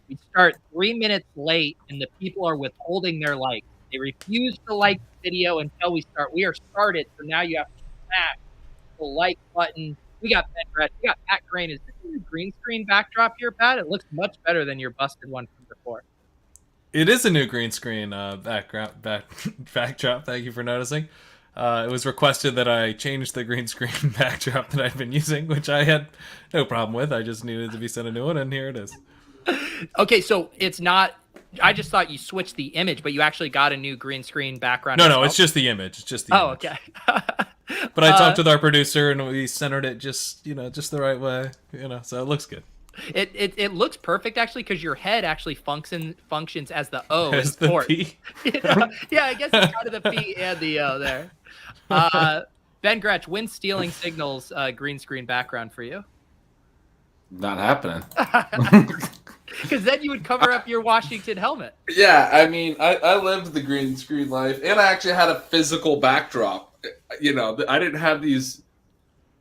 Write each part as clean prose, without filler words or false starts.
We start 3 minutes late, and the people are withholding their likes. They refuse to like the video until we start. We are started, so now you have to smash the like button. We got Ben Red. We got Pat Crane. Is this a new green screen backdrop here, Pat? It looks much better than your busted one from before. It is a new green screen backdrop. Thank you for noticing. It was requested that I change the green screen backdrop that I've been using, which I had no problem with. I just needed to be sent a new one, and here it is. Okay, so it's not. I just thought you switched the image, but you actually got a new green screen background. No, it's just the image. It's just the image. Okay. But I talked with our producer, and we centered it just the right way. So it looks good. It looks perfect actually because your head actually functions as the O in As the sport. P. Yeah, I guess it's kind of the P and the O there. Ben Gretsch, when stealing signals green screen background for you? Not happening. Because then you would cover up your Washington helmet. Yeah, I mean, I lived the green screen life, and I actually had a physical backdrop. I didn't have these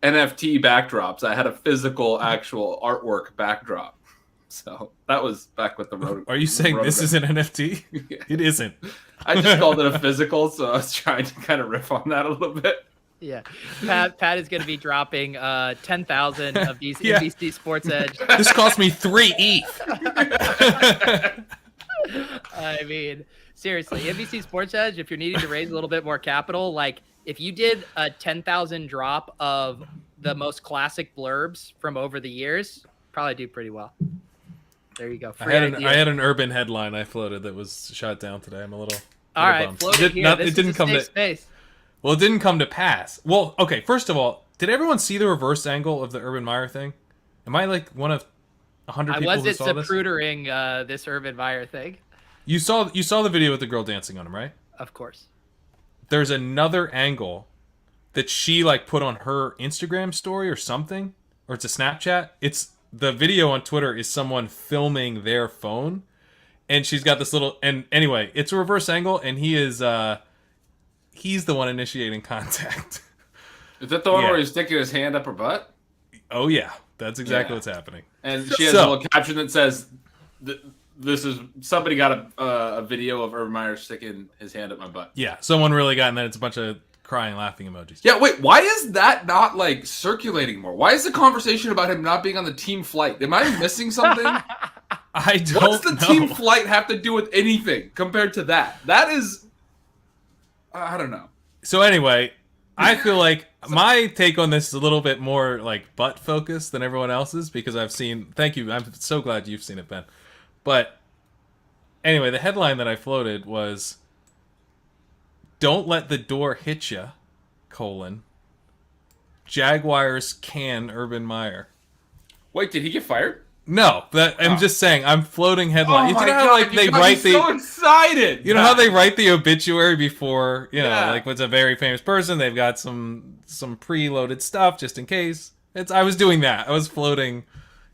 NFT backdrops. I had a physical, actual artwork backdrop. So that was back with the road. Are you saying this is an NFT? Yeah. It isn't. I just called it a physical, so I was trying to kind of riff on that a little bit. Yeah, Pat is going to be dropping 10,000 of these NBC Sports Edge. This cost me 3 ETH. I mean, seriously, NBC Sports Edge, if you're needing to raise a little bit more capital, like if you did a 10,000 drop of the most classic blurbs from over the years, probably do pretty well. There you go. I had an urban headline I floated that was shot down today. I'm a little all right. bummed. Float it here. This it didn't is a come safe to space. Well, it didn't come to pass. Well, okay. First of all, did everyone see the reverse angle of the Urban Meyer thing? Am I like one of 100 people who saw this? Zaprudering this Urban Meyer thing. You saw the video with the girl dancing on him, right? Of course. There's another angle that she like put on her Instagram story or something, or it's a Snapchat. It's the video on Twitter is someone filming their phone, and she's got this little. And anyway, it's a reverse angle, and he's the one initiating contact. Is that the one where he's sticking his hand up her butt? Oh yeah, that's exactly what's happening. And she has a little caption that says, "This is somebody got a video of Urban Meyer sticking his hand up my butt." Yeah, someone really got, and then it's a bunch of crying, laughing emojis. Yeah, wait, why is that not like circulating more? Why is the conversation about him not being on the team flight? Am I missing something? I don't What's the know. team flight have to do with anything compared to that? That is, I don't know. So anyway, I feel like my take on this is a little bit more like butt focused than everyone else's because I've seen. Thank you. I'm so glad you've seen it, Ben. But anyway, the headline that I floated was, "Don't let the door hit ya, Jaguars can Urban Meyer." Wait, did he get fired? No, I'm just saying. I'm floating headlines. Oh you know how like they write the. So excited. You know how they write the obituary before, Yeah. like what's a very famous person. They've got some preloaded stuff just in case. I was doing that. I was floating.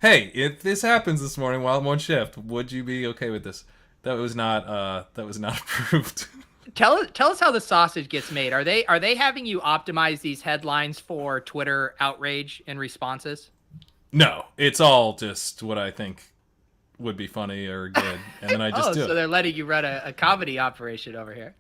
Hey, if this happens this morning while I'm on shift, would you be okay with this? That was not approved. Tell us how the sausage gets made. Are they having you optimize these headlines for Twitter outrage and responses? No, it's all just what I think would be funny or good, and then I just do it. So they're letting you run a comedy operation over here.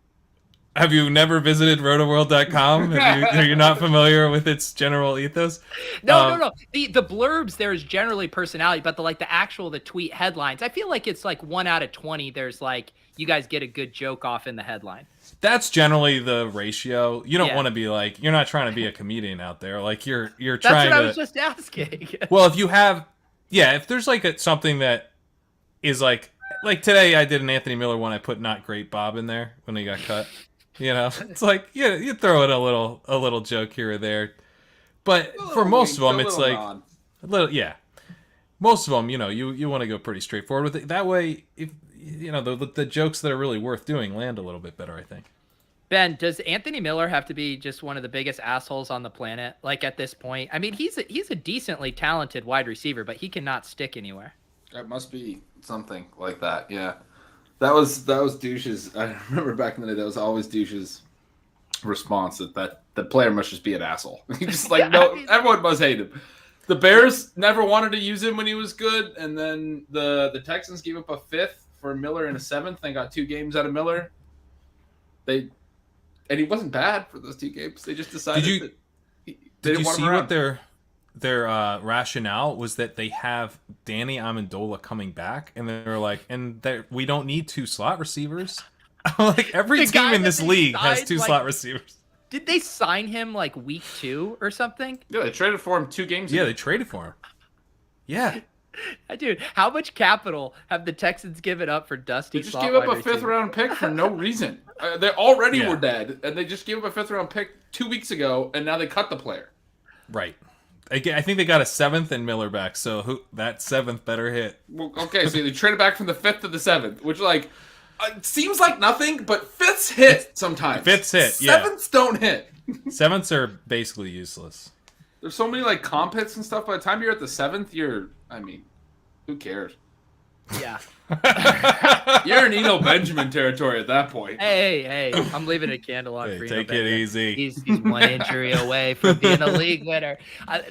Have you never visited rotoworld.com? Are you not familiar with its general ethos? No. The blurbs, there's generally personality, but the tweet headlines, I feel like it's like 1 out of 20. There's like, you guys get a good joke off in the headline. That's generally the ratio. You don't want to be like, you're not trying to be a comedian out there. Like you're trying to. That's what I was just asking. Well, if there's like something that is like today I did an Anthony Miller one. I put "not great Bob" in there when he got cut. It's like you throw in a little joke here or there, but for most of them, it's like a little Most of them, you want to go pretty straightforward with it. That way, if the jokes that are really worth doing land a little bit better, I think. Ben, does Anthony Miller have to be just one of the biggest assholes on the planet? Like at this point, I mean, he's a decently talented wide receiver, but he cannot stick anywhere. That must be something like that. Yeah, that was Douche's. I remember back in the day, that was always Douche's response that the player must just be an asshole. He's just like, no, everyone must hate him. The Bears never wanted to use him when he was good, and then the Texans gave up a 5th for Miller and a 7th. They got 2 games out of Miller. And he wasn't bad for those 2 games. They just decided that they didn't want him around. Did you see what their rationale was? That they have Danny Amendola coming back, and they're like, we don't need 2 slot receivers. Like every team in this league has 2 slot receivers. Did they sign him like week 2 or something? Yeah, they traded for him 2 games ago. Yeah, they traded for him. Yeah. Dude, how much capital have the Texans given up for Dusty? They just gave up a 5th-round pick for no reason. They already were dead, and they just gave up a 5th-round pick 2 weeks ago, and now they cut the player. Right. I think they got a 7th and Miller back, so that 7th better hit. Well, okay, so they traded back from the 5th to the 7th, which seems like nothing, but 5ths hit sometimes. 5ths hit, yeah. 7ths don't hit. 7ths are basically useless. There's so many comp hits and stuff. By the time you're at the 7th, who cares? Yeah. You're in Eno Benjamin territory at that point. Hey, I'm leaving a candle on for Eno Take Benjamin. it easy. He's 1 injury away from being a league winner.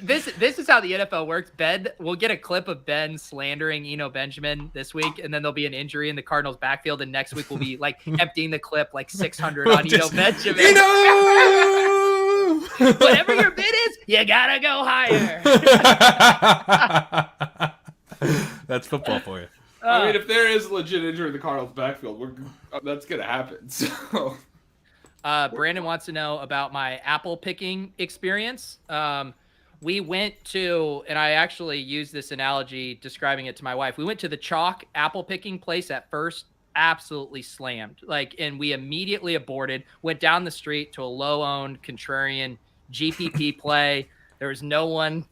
This is how the NFL works. We'll get a clip of Ben slandering Eno Benjamin this week, and then there'll be an injury in the Cardinals' backfield, and next week we'll be emptying the clip 600 on Eno Benjamin. Eno! Whatever your bid is, you gotta go higher. That's football for you. If there is a legit injury in the Cardinals' backfield, that's gonna happen. So, Brandon wants to know about my apple picking experience. We went to, and I actually used this analogy describing it to my wife. We went to the chalk apple picking place at first, absolutely slammed. And we immediately aborted, went down the street to a low-owned contrarian GPP play. There was no one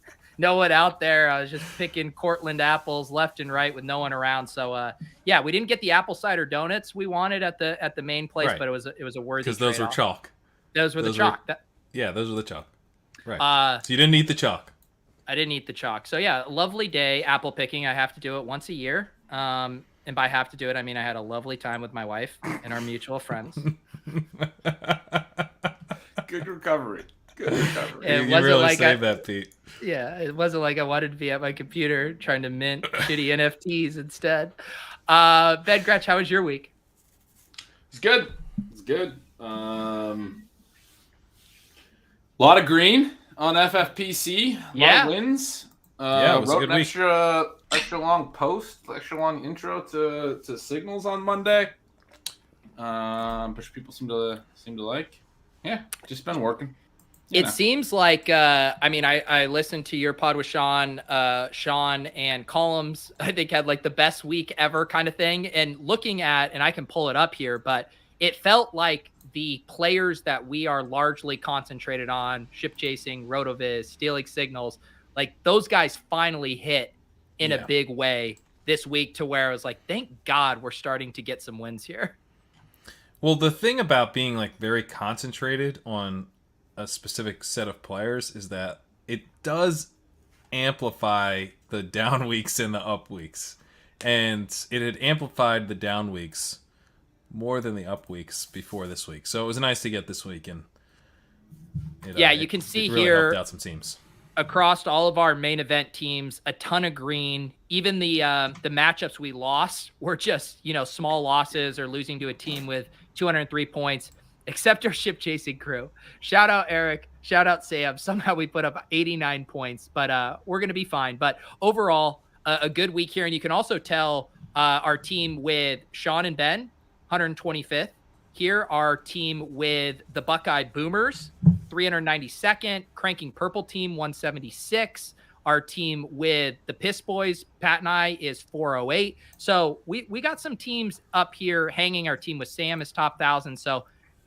out there. I was just picking Cortland apples left and right with no one around. So we didn't get the apple cider donuts we wanted at the main place, right. But it was a worthy because those were chalk. Those were the chalk. Those were the chalk. Right. So you didn't eat the chalk. I didn't eat the chalk. So lovely day apple picking. I have to do it once a year. And by have to do it, I mean I had a lovely time with my wife and our mutual friends. Good recovery. Good recovery. You really saved that, Pete. Yeah, it wasn't like I wanted to be at my computer trying to mint shitty NFTs instead. Ben Gretsch, how was your week? It's good. A lot of green on FFPC. A lot of wins. It was wrote a good an week. extra long post, extra long intro to Signals on Monday. Which people seem to like. Yeah, just been working. It seems like, I listened to your pod with Sean and Columns, I think had the best week ever kind of thing. And looking at, and I can pull it up here, but it felt like the players that we are largely concentrated on, ship chasing, Rotoviz, stealing signals, those guys finally hit in a big way this week to where I was like, thank God we're starting to get some wins here. Well, the thing about being very concentrated on a specific set of players is that it does amplify the down weeks and the up weeks. And it had amplified the down weeks more than the up weeks before this week. So it was nice to get this week. And you can see really here helped out some teams. Across all of our main event teams, a ton of green. Even the matchups we lost were just, small losses or losing to a team with 203 points. Except our ship chasing crew. Shout out Eric. Shout out Sam. Somehow we put up 89 points, but we're going to be fine. But overall, a good week here. And you can also tell our team with Sean and Ben, 125th. Here, our team with the Buckeye Boomers, 392nd. Cranking Purple team, 176. Our team with the Piss Boys, Pat and I, is 408. So we got some teams up here hanging. Our team with Sam is top 1,000. So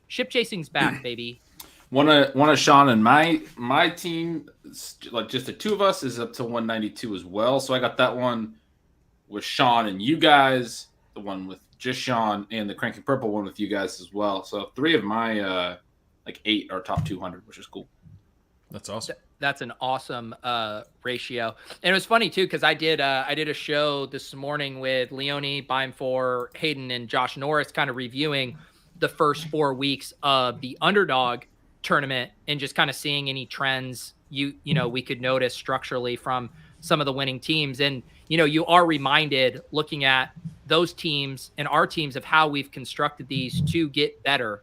ship chasing's back, baby. One of Sean and my team, just the two of us, is up to 192 as well. So I got that one with Sean and you guys, the one with just Sean, and the Cranky Purple one with you guys as well. So 3 of my 8 are top 200, which is cool. That's awesome. That's an awesome ratio. And it was funny too, because I did a show this morning with Leone, Bime4, Hayden, and Josh Norris, kind of reviewing the first 4 weeks of the underdog tournament and just kind of seeing any trends we could notice structurally from some of the winning teams. And, you are reminded looking at those teams and our teams of how we've constructed these to get better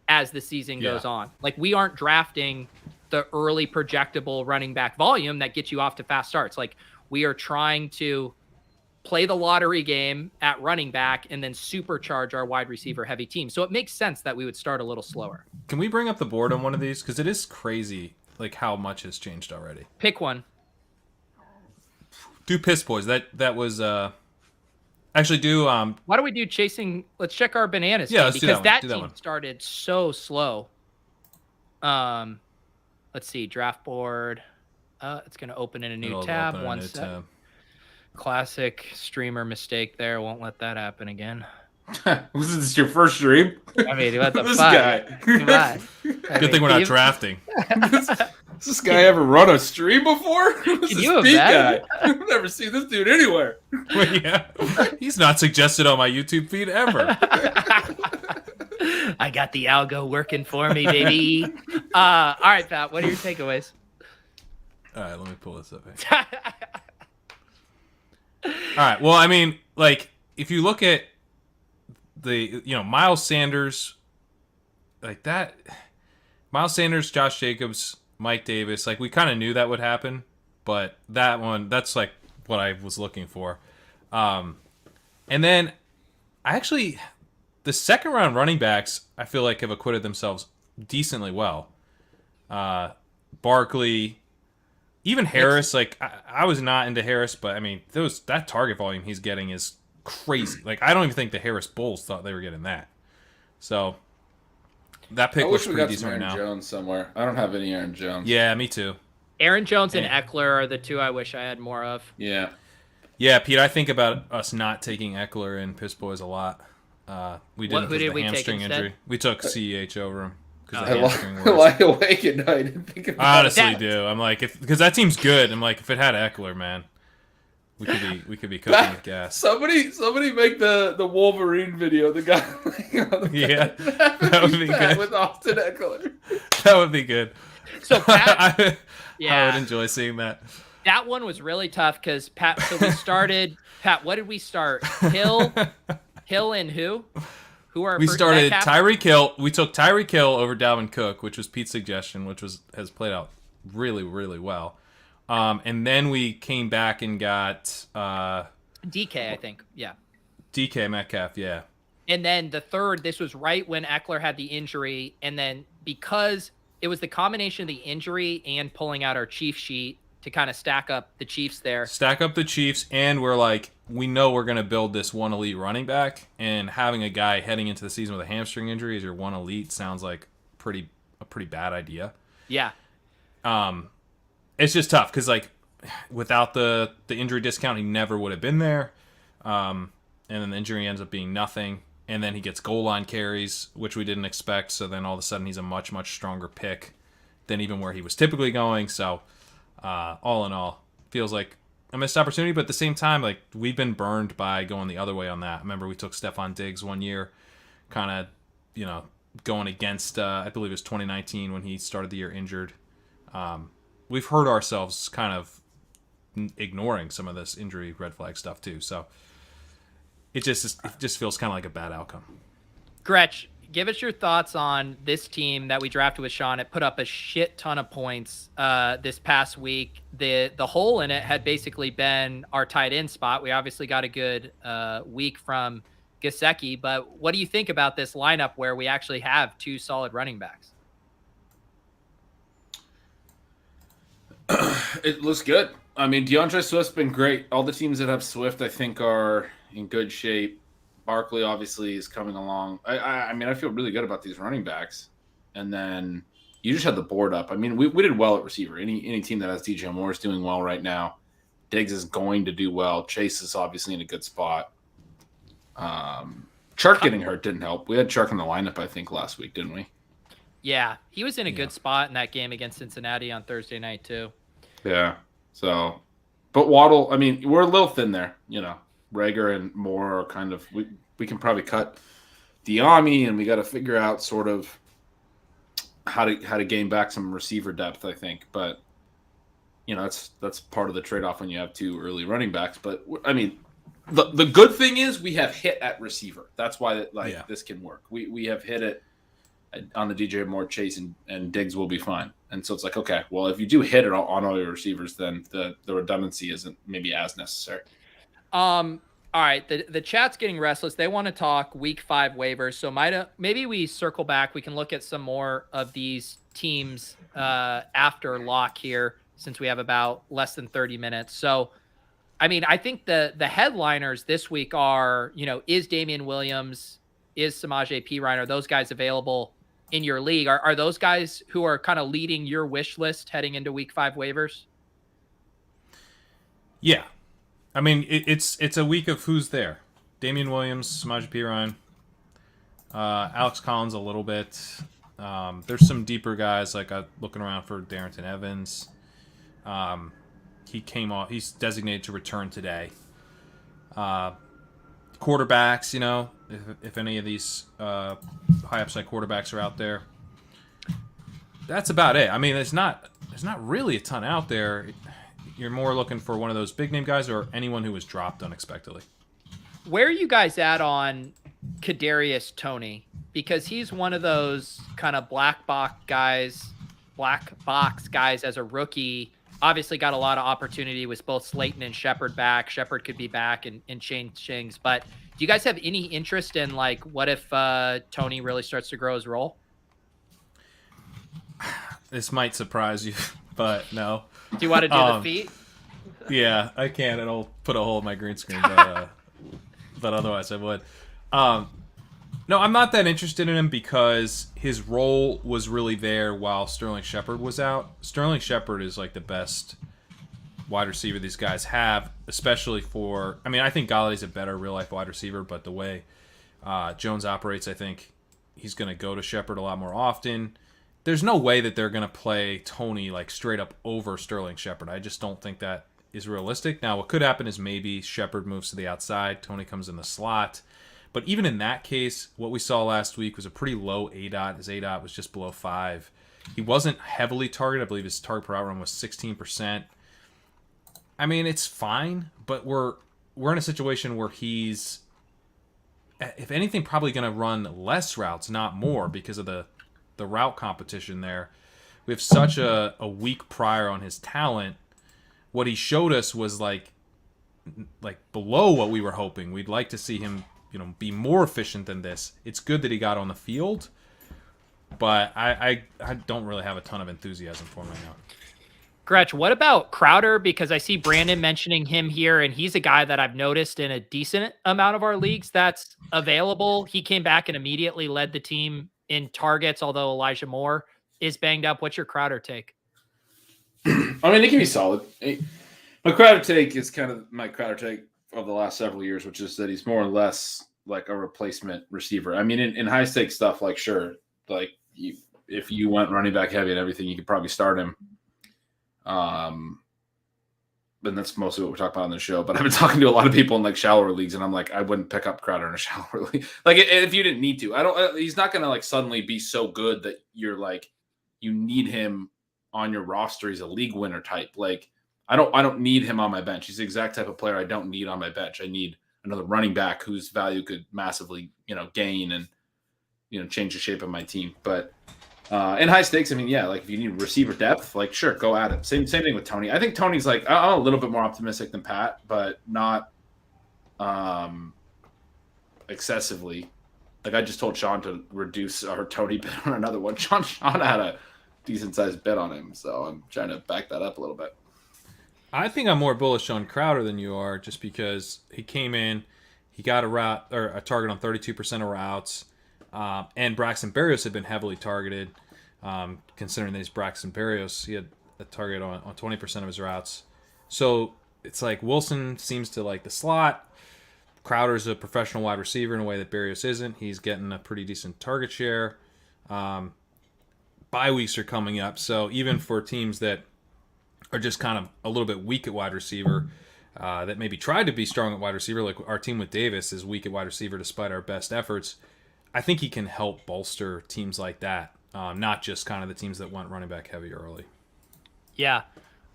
as the season goes on. Like, we aren't drafting the early projectable running back volume that gets you off to fast starts. Like, we are trying to play the lottery game at running back and then supercharge our wide receiver heavy team. So it makes sense that we would start a little slower. Can we bring up the board on one of these? Because it is crazy, like, how much has changed already. Pick one. Do Piss Boys. That was actually do why don't we do chasing? Let's check our bananas yeah, team, because that team one started so slow. Let's see, draft board. It's gonna open in a new tab. One sec. Classic streamer mistake there. Won't let that happen again. Was this your first stream? I mean, what the this fuck? guy. Come on. Good thing we're not drafting. Has this guy ever run a stream before? This is you Pete imagine? guy. I've never seen this dude anywhere. Well, yeah, he's not suggested on my YouTube feed ever. I got the algo working for me, baby. All right, Pat. What are your takeaways? All right, let me pull this up here. All right. Well, I mean, like, if you look at the, Miles Sanders, like that, Miles Sanders, Josh Jacobs, Mike Davis, like, we kind of knew that would happen, but that's like what I was looking for. And then the second round running backs, I feel like have acquitted themselves decently well. Barkley, even Harris, like, I was not into Harris, but I mean, that target volume he's getting is crazy. Like, I don't even think the Harris Bulls thought they were getting that. So that pick looks pretty decent right now. Aaron Jones somewhere. I don't have any Aaron Jones. Yeah, me too. Aaron Jones and Eckler are the two I wish I had more of. Yeah. Yeah, Pete, I think about us not taking Eckler and Piss Boys a lot. We didn't because of the hamstring injury. We took CEH over him. I lie awake at night and think about I honestly do. I'm like, because that team's good. I'm like, if it had Eckler, man, we could be cooking with gas. Somebody make the Wolverine video. The guy yeah, that would be good with Austin Eckler. That would be good. So Pat, I would enjoy seeing that. That one was really tough because Pat. So we started. Pat, what did we start? Hill, and who? Who are we started Tyreek Hill. We took Tyreek Hill over Dalvin Cook, which was Pete's suggestion, which has played out really, really well. And then we came back and got DK, I think. Yeah. DK Metcalf, yeah. And then the third, this was right when Eckler had the injury, and then because it was the combination of the injury and pulling out our Chief sheet to kind of stack up the Chiefs there. Stack up the Chiefs, and we're like, we know we're going to build this one elite running back, and having a guy heading into the season with a hamstring injury as your one elite sounds like a pretty bad idea. Yeah. It's just tough because, like, without the injury discount, he never would have been there. And then the injury ends up being nothing, and then he gets goal line carries, which we didn't expect, so then all of a sudden he's a much, much stronger pick than even where he was typically going, so all in all, feels like a missed opportunity, but at the same time, like, we've been burned by going the other way on that. Remember, we took Stephon Diggs one year, kind of, going against, I believe it was 2019 when he started the year injured. We've hurt ourselves kind of ignoring some of this injury red flag stuff too. So it just feels kind of like a bad outcome. Gretch, give us your thoughts on this team that we drafted with Sean. It put up a shit ton of points this past week. The hole in it had basically been our tight end spot. We obviously got a good week from Gesicki, but what do you think about this lineup where we actually have two solid running backs? It looks good. I mean, DeAndre Swift's been great. All the teams that have Swift, I think, are in good shape. Barkley obviously is coming along. I mean, I feel really good about these running backs. And then you just had the board up. I mean, we did well at receiver. Any team that has DJ Moore is doing well right now. Diggs is going to do well. Chase is obviously in a good spot. Chark getting hurt didn't help. We had Chark in the lineup, I think, last week, didn't we? Yeah, he was in a good spot in that game against Cincinnati on Thursday night, too. Yeah. So, but Waddle, I mean, we're a little thin there, Rager and Moore are kind of, we can probably cut Diami, and we got to figure out sort of how to gain back some receiver depth, I think. But that's part of the trade-off when you have 2 early running backs. But I mean, the good thing is we have hit at receiver. That's why this can work. We have hit it on the DJ Moore, Chase, and Diggs will be fine. And so it's like, okay, well, if you do hit it on all your receivers, then the redundancy isn't maybe as necessary. All right, the chat's getting restless. They want to talk week 5 waivers. So maybe we circle back. We can look at some more of these teams after lock here, since we have about less than 30 minutes. So, I mean, I think the headliners this week are, is Damien Williams, is Samaje Perine, are those guys available in your league? Are those guys who are kind of leading your wish list heading into week 5 waivers? Yeah. I mean, it's a week of who's there. Damien Williams, Samaje Perine, Alex Collins a little bit. There's some deeper guys, like looking around for Darrington Evans. He came off. He's designated to return today. Quarterbacks, if any of these high upside quarterbacks are out there. That's about it. I mean, there's not really a ton out there. You're more looking for one of those big name guys or anyone who was dropped unexpectedly. Where are you guys at on Kadarius Toney? Because he's one of those kind of black box guys as a rookie. Obviously got a lot of opportunity with both Slayton and Shepard back. Shepard could be back and change things. But do you guys have any interest in, like, what if Toney really starts to grow his role? This might surprise you, but no. Do you want to do the feet? Yeah, I can. It'll put a hole in my green screen, but otherwise I would. No, I'm not that interested in him because his role was really there while Sterling Shepard was out. Sterling Shepard is like the best wide receiver these guys have, especially for... I mean, I think Galladay's a better real-life wide receiver, but the way Jones operates, I think he's going to go to Shepard a lot more often. There's no way that they're going to play Toney like straight up over Sterling Shepard. I just don't think that is realistic. Now, what could happen is maybe Shepard moves to the outside, Toney comes in the slot. But even in that case, what we saw last week was a pretty low ADOT. His ADOT was just below 5. He wasn't heavily targeted. I believe his target per out run was 16%. I mean, it's fine, but we're in a situation where he's, if anything, probably going to run less routes, not more, because of the route competition there. We have such a weak prior on his talent. What he showed us was like below what we were hoping. We'd like to see him, be more efficient than this. It's good that he got on the field, but I don't really have a ton of enthusiasm for him right now. Gretch, what about Crowder? Because I see Brandon mentioning him here, and he's a guy that I've noticed in a decent amount of our leagues that's available. He came back and immediately led the team in targets, although Elijah Moore is banged up. What's your Crowder take? I mean, it can be solid. My Crowder take is kind of my Crowder take of the last several years, which is that he's more or less like a replacement receiver. I mean, in high stakes stuff, like, sure, like if you went running back heavy and everything, you could probably start him. And that's mostly what we're talking about on the show. But I've been talking to a lot of people in like shallower leagues, and I'm like, I wouldn't pick up Crowder in a shallower league. Like, if you didn't need to, he's not going to like suddenly be so good that you're like, you need him on your roster. He's a league winner type. Like, I don't need him on my bench. He's the exact type of player I don't need on my bench. I need another running back whose value could massively, gain and, change the shape of my team. But in high stakes, I mean, yeah, like if you need receiver depth, like sure, go at it. Same thing with Toney. I think Toney's like, I'm a little bit more optimistic than Pat, but not excessively. Like I just told Sean to reduce our Toney bet on another one. Sean had a decent sized bet on him, so I'm trying to back that up a little bit. I think I'm more bullish on Crowder than you are, just because he came in, he got a route or a target on 32% of routes, and Braxton Berrios had been heavily targeted. Considering that he's Braxton Berrios, he had a target on 20% of his routes. So it's like Wilson seems to like the slot. Crowder's a professional wide receiver in a way that Berrios isn't. He's getting a pretty decent target share. Bye weeks are coming up, so even for teams that are just kind of a little bit weak at wide receiver, that maybe tried to be strong at wide receiver, like our team with Davis is weak at wide receiver despite our best efforts. I think he can help bolster teams like that, not just kind of the teams that went running back heavy early. Yeah.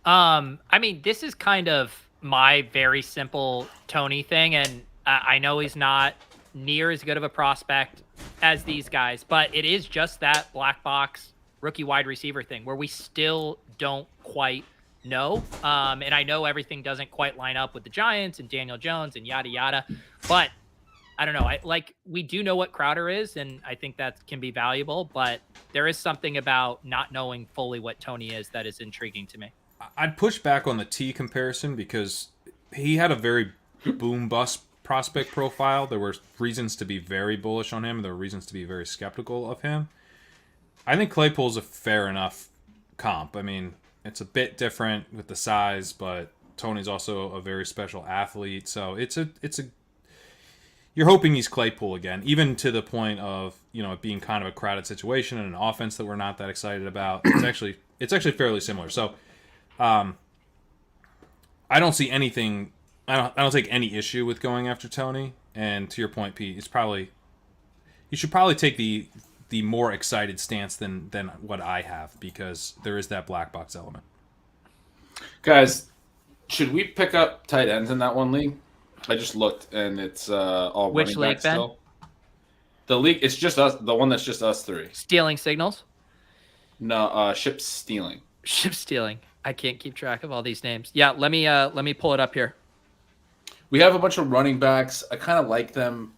I mean, this is kind of my very simple Tony thing, and I know he's not near as good of a prospect as these guys, but it is just that black box rookie wide receiver thing where we still don't quite know. And I know everything doesn't quite line up with the Giants and Daniel Jones and yada yada, but I don't know. We do know what Crowder is, and I think that can be valuable, but there is something about not knowing fully what Tony is that is intriguing to me. I'd push back on the T comparison because he had a very boom bust prospect profile. There were reasons to be very bullish on him, and there were reasons to be very skeptical of him. I think Claypool's a fair enough comp. I mean, it's a bit different with the size, but Tony's also a very special athlete, so it's a you're hoping he's Claypool again, even to the point of, you know, it being kind of a crowded situation and an offense that we're not that excited about. It's actually fairly similar. So I don't see anything. I don't take any issue with going after Tony. And to your point, Pete, you should probably take the more excited stance than what I have, because there is that black box element. Guys, should we pick up tight ends in that one league? I just looked, and it's all Which running league, back Ben? still. The league, it's just us. The one that's just us three. Stealing signals? No, ship stealing. Ship stealing. I can't keep track of all these names. Yeah, let me pull it up here. We have a bunch of running backs. I kind of like them.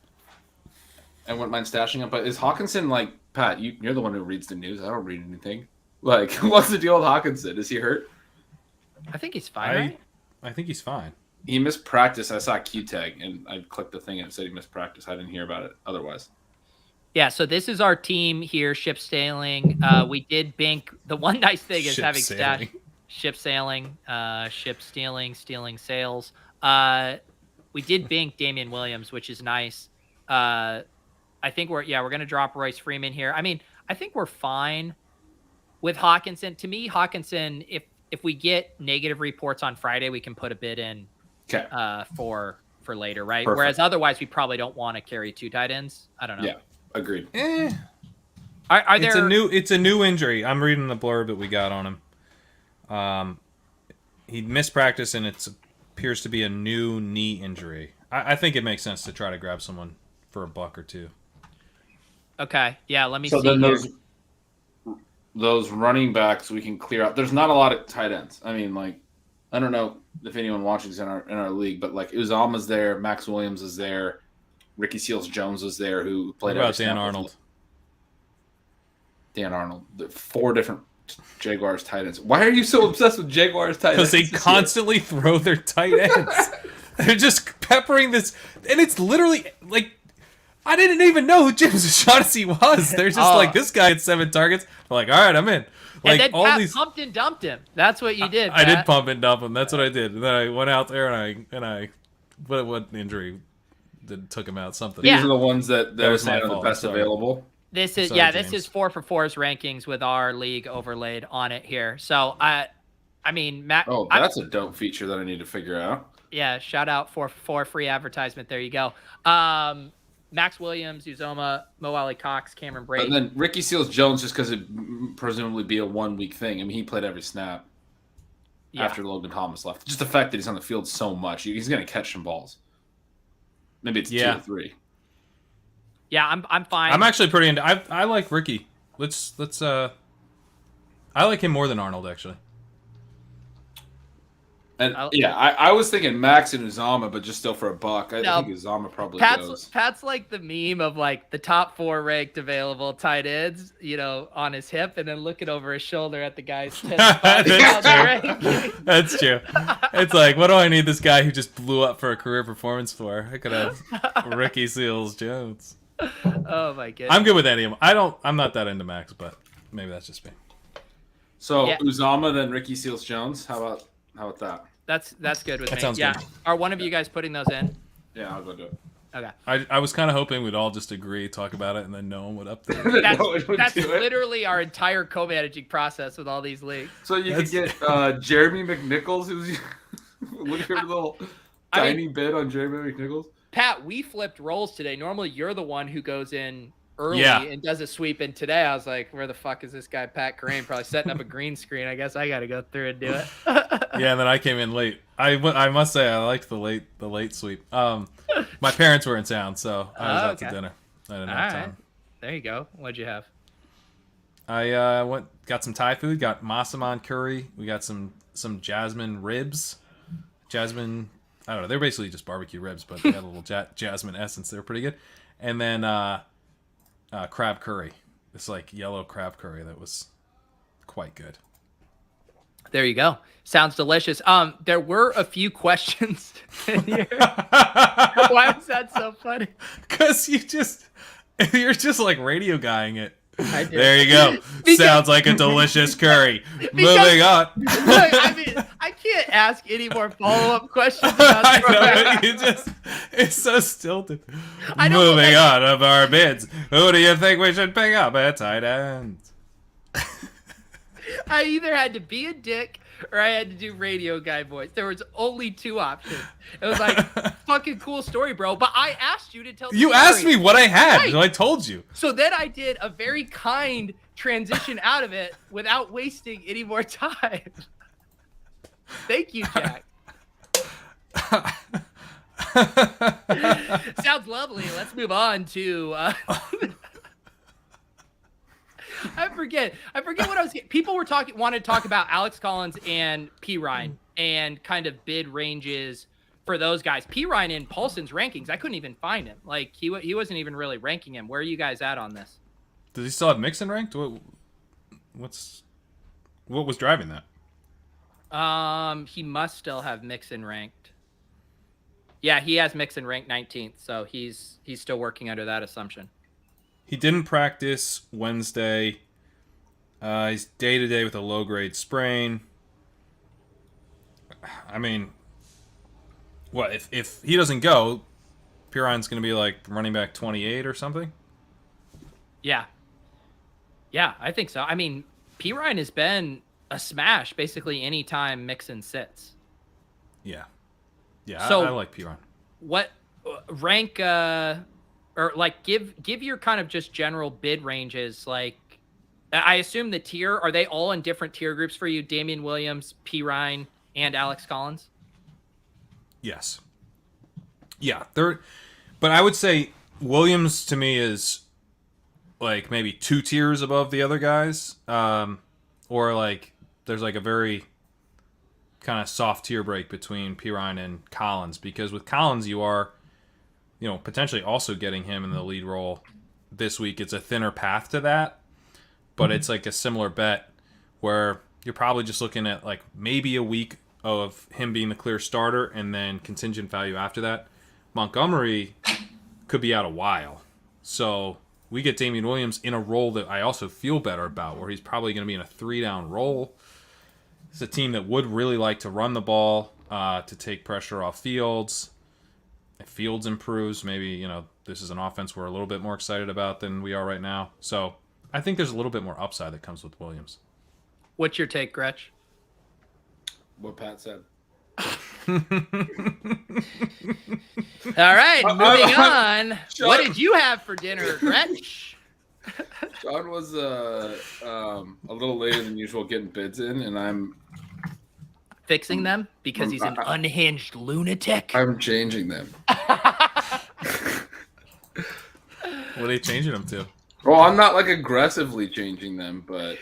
I wouldn't mind stashing them. But is Hawkinson like Pat? You're the one who reads the news. I don't read anything. Like, what's the deal with Hawkinson? Is he hurt? I think he's fine, right? I think he's fine. He missed practice. I saw a Q tag, and I clicked the thing and it said he missed practice. I didn't hear about it otherwise. Yeah, so this is our team here, ship sailing. We did bank. The one nice thing is Ship having sailing. ship sailing, ship stealing sales. We did bank Damien Williams, which is nice. I think we're going to drop Royce Freeman here. I mean, I think we're fine with Hawkinson. To me, Hawkinson, if we get negative reports on Friday, we can put a bid in for later, right? Perfect. Whereas otherwise, we probably don't want to carry two tight ends. I don't know. Yeah, agreed. Are there? It's a new injury. I'm reading the blurb that we got on him. He missed practice, and it appears to be a new knee injury. I think it makes sense to try to grab someone for a buck or two. Okay, yeah. Let me So see. then Here. those running backs we can clear out. There's not a lot of tight ends. I mean, like, I don't know if anyone watching is in our league, but like Uzama's there, Max Williams is there, Ricky Seals-Jones was there, who played. What about Dan Arnold? Dan Arnold. The 4 different Jaguars tight ends. Why are you so obsessed with Jaguars tight ends? Because they constantly throw their tight ends. They're just peppering this, and it's literally like, I didn't even know who James O'Shaughnessy was. They're just like, this guy had 7 targets. I'm like, all right, I'm in. Like, and then all Pat these pumped and dumped him. That's what you did. I did Pat. pump and dump him. That's what I did. And then I went out there and I what injury that took him out? Something. These are the ones that was was my the fault. best Sorry. available. This is Sorry, this James. is 4for4's rankings with our league overlaid on it here. So I mean, Matt. Oh, that's a dope feature that I need to figure out. Yeah, shout out 4for4 free advertisement. There you go. Max Williams, Uzoma, Mo Ali Cox, Cameron Brady. And then Ricky Seals-Jones, just because it presumably be a 1-week thing. I mean, he played every snap after Logan Thomas left. Just the fact that he's on the field so much, he's going to catch some balls. Maybe it's 2 or 3. Yeah, I'm fine. I'm actually pretty into. I like Ricky. Let's. I like him more than Arnold, actually. And I was thinking Max and Uzama, but just still for a buck. I think Uzama probably goes. Pat's like the meme of like the top 4 ranked available tight ends, on his hip, and then looking over his shoulder at the guy's 10 That's true. It's like, what do I need this guy who just blew up for a career performance for? I could have Ricky Seals-Jones. Oh my goodness. I'm good with any of them. I'm not that into Max, but maybe that's just me. So Uzama, then Ricky Seals-Jones. How about that? That's good with me. Sounds yeah. good. Are one of you guys putting those in? Yeah, I'll go do it. Okay. I was kind of hoping we'd all just agree, talk about it, and then no one would update. That's literally our entire co-managing process with all these leagues. So you could get Jeremy McNichols, who's look at your little tiny bid on Jeremy McNichols. Pat, we flipped roles today. Normally, you're the one who goes in early Yeah. and does a sweep. And today I was like, where the fuck is this guy, Pat Crane? Probably setting up a green screen. I guess I got to go through and do it. Yeah, and then I came in late. I must say I liked the late sweep. My parents were in town, so I was out to dinner. I didn't have time. Right. There you go. What'd you have? I got some Thai food. Got massaman curry. We got some jasmine ribs. Jasmine, I don't know. They're basically just barbecue ribs, but they had a little jasmine essence. They were pretty good. And then crab curry. This like yellow crab curry that was quite good. There you go. Sounds delicious. There were a few questions in here. Why was that so funny? Because you're just like radio guying it. I did. There you go. Sounds like a delicious curry. Moving on. Look, I mean, I can't ask any more follow-up questions about I know, it's so stilted. Moving on of our bids. Who do you think we should pick up at tight end? I either had to be a dick or I had to do radio guy voice. There was only two options. It was like, fucking cool story, bro. But I asked you to tell the You story. asked me what I had, Right. and I told you. So then I did a very kind transition out of it without wasting any more time. Thank you, Jack. Sounds lovely. Let's move on to... I forget what I was getting. People wanted to talk about Alex Collins and P. Ryan and kind of bid ranges for those guys. P. Ryan in Paulson's rankings, I couldn't even find him. Like he wasn't even really ranking him. Where are you guys at on this? Does he still have Mixon ranked? What was driving that? He must still have Mixon ranked. Yeah, he has Mixon ranked 19th, so he's still working under that assumption. He didn't practice Wednesday. He's day-to-day with a low-grade sprain. I mean, what if he doesn't go, Piron's going to be like running back 28 or something? Yeah, I think so. I mean, P. Ryan has been a smash basically any time Mixon sits. Yeah, So, I like Piron. What rank... or like give your kind of just general bid ranges. Like I assume the tier, are they all in different tier groups for you? Damien Williams, P. Ryan, and Alex Collins? Yes. Yeah, but I would say Williams to me is like maybe 2 tiers above the other guys. Or like there's like a very kind of soft tier break between P. Ryan and Collins, because with Collins you are potentially also getting him in the lead role this week. It's a thinner path to that, but it's like a similar bet where you're probably just looking at like maybe a week of him being the clear starter and then contingent value after that. Montgomery could be out a while. So we get Damien Williams in a role that I also feel better about, where he's probably going to be in a 3-down role. It's a team that would really like to run the ball to take pressure off Fields. If Fields improves, maybe, this is an offense we're a little bit more excited about than we are right now. So I think there's a little bit more upside that comes with Williams. What's your take, Gretch? What Pat said. All right, moving on. Sean, What did you have for dinner, Gretch? Sean was a little later than usual getting bids in, and I'm Fixing them because he's an unhinged lunatic. I'm changing them. What are you changing them to? Well, I'm not like aggressively changing them, but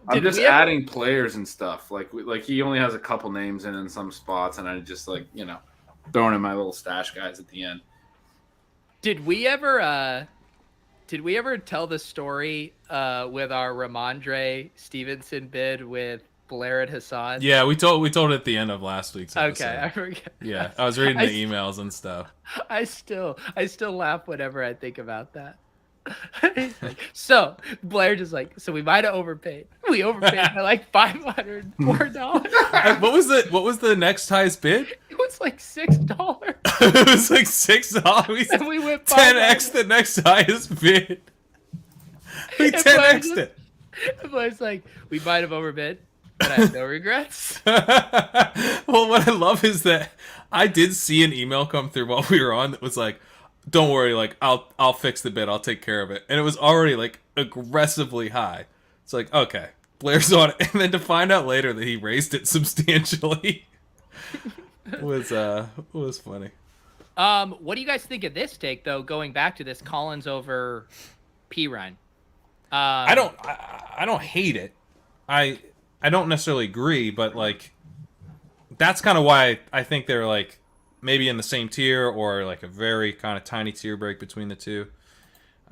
I'm just adding players and stuff. Like he only has a couple names in some spots, and I just throwing in my little stash guys at the end. Did we ever tell the story with our Ramondre Stevenson bid with Blair and Hassan? Yeah, we told it at the end of last week's episode. Okay, I forget. Yeah, I was reading the emails and stuff. I still laugh whenever I think about that. So Blair just so we might have overpaid. We overpaid by like $504. What was the next highest bid? It was like $6. It was like $6. And we went 10x the next highest bid. We 10x'd it. Blair's like, we might have overbid, but I have no regrets. Well, what I love is that I did see an email come through while we were on that was like, don't worry, like I'll fix the bid, I'll take care of it. And it was already like aggressively high. It's like, okay, Blair's on it. And then to find out later that he raised it substantially was funny. What do you guys think of this take though? Going back to this Collins over Pirine. I don't hate it. I don't necessarily agree, but like that's kind of why I think they're like maybe in the same tier or like a very kind of tiny tier break between the two.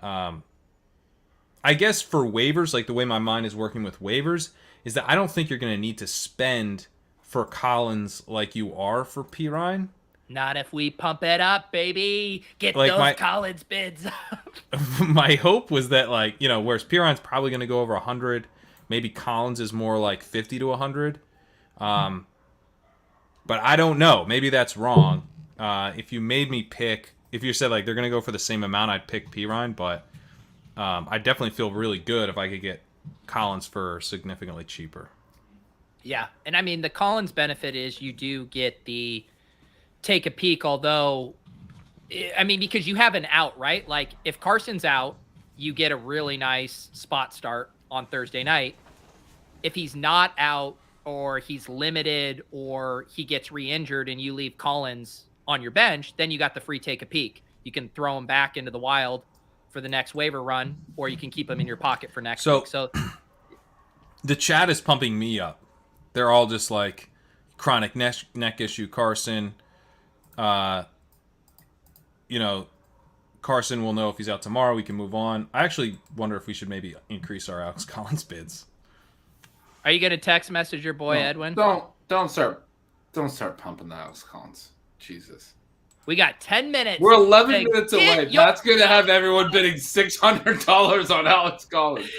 I guess for waivers, like the way my mind is working with waivers is that I don't think you're going to need to spend for Collins like you are for Pirine. Not if we pump it up, baby. Get like those Collins bids up. My hope was that, like, you know, whereas Pirine's probably going to go over 100, maybe Collins is more like 50 to 100. But I don't know. Maybe that's wrong. If you made me pick, if you said like they're going to go for the same amount, I'd pick Pirine, but I definitely feel really good if I could get Collins for significantly cheaper. Yeah, and I mean the Collins benefit is you do get the take a peek, although I mean because you have an out, right? Like if Carson's out, you get a really nice spot start on Thursday night. If he's not out or he's limited or he gets re-injured and you leave Collins on your bench, then you got the free take a peek. You can throw him back into the wild for the next waiver run, or you can keep him in your pocket for next week. So the chat is pumping me up. They're all just like chronic neck issue Carson. You know, Carson will know if he's out tomorrow. We can move on. I actually wonder if we should maybe increase our Alex Collins bids. Are you gonna text message your boy Edwin? Don't start pumping the Alex Collins. Jesus. We got 10 minutes. We're 11 minutes away. That's going to have everyone bidding $600 on Alex Collins.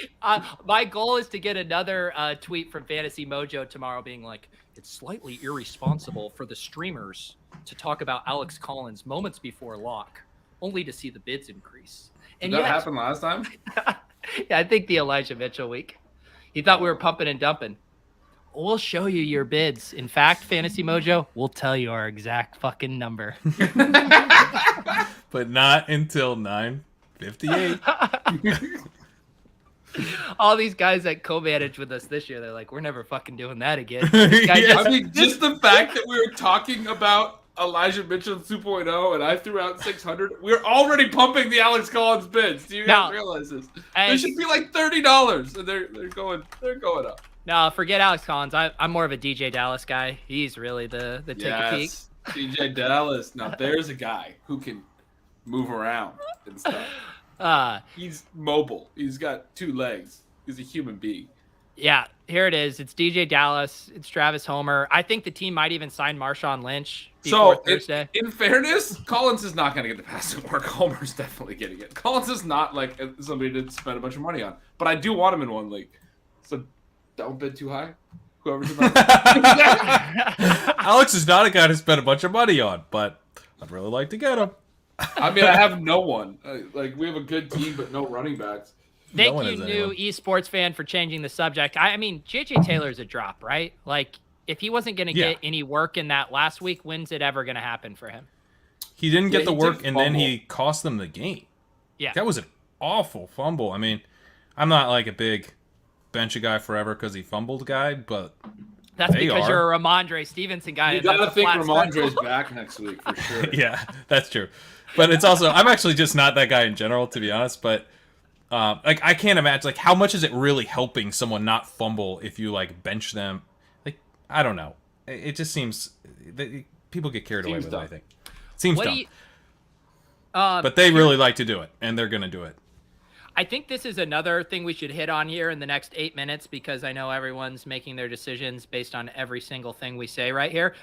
My goal is to get another tweet from Fantasy Mojo tomorrow being like, it's slightly irresponsible for the streamers to talk about Alex Collins moments before lock, only to see the bids increase. And did that happen last time? Yeah, I think the Elijah Mitchell week. He thought we were pumping and dumping. We'll show you your bids. In fact, Fantasy Mojo, we'll tell you our exact fucking number. But not until 9:58. All these guys that co-managed with us this year, they're like, we're never fucking doing that again. Just the fact that we were talking about Elijah Mitchell 2.0 and I threw out 600, we're already pumping the Alex Collins bids. Do you guys realize this? They should be like $30, and they're going up. No, forget Alex Collins. I'm more of a DJ Dallas guy. He's really the take a peek. DJ Dallas. Now there's a guy who can move around and stuff. He's mobile. He's got 2 legs. He's a human being. Yeah, here it is. It's DJ Dallas. It's Travis Homer. I think the team might even sign Marshawn Lynch before Thursday. In fairness, Collins is not going to get the passing work. Homer's definitely getting it. Collins is not like somebody to spend a bunch of money on. But I do want him in one league. So don't bid too high. Whoever's about Alex is not a guy to spend a bunch of money on, but I'd really like to get him. I mean, I have no one. Like, we have a good team, but no running backs. Thank you, new esports fan, for changing the subject. I mean, JJ Taylor's a drop, right? Like, if he wasn't going to get any work in that last week, when's it ever going to happen for him? He didn't get the work, and then he cost them the game. Yeah. That was an awful fumble. I mean, I'm not like a big bench a guy forever because he fumbled guy, but that's because you're a Ramondre Stevenson guy. You got to think Ramondre's back next week for sure. Yeah, that's true. But it's also, I'm actually just not that guy in general, to be honest, but like, I can't imagine, like, how much is it really helping someone not fumble if you, like, bench them? Like, I don't know. It just seems people get carried away with it, I think. Seems dumb. But they really like to do it, and they're going to do it. I think this is another thing we should hit on here in the next 8 minutes, because I know everyone's making their decisions based on every single thing we say right here.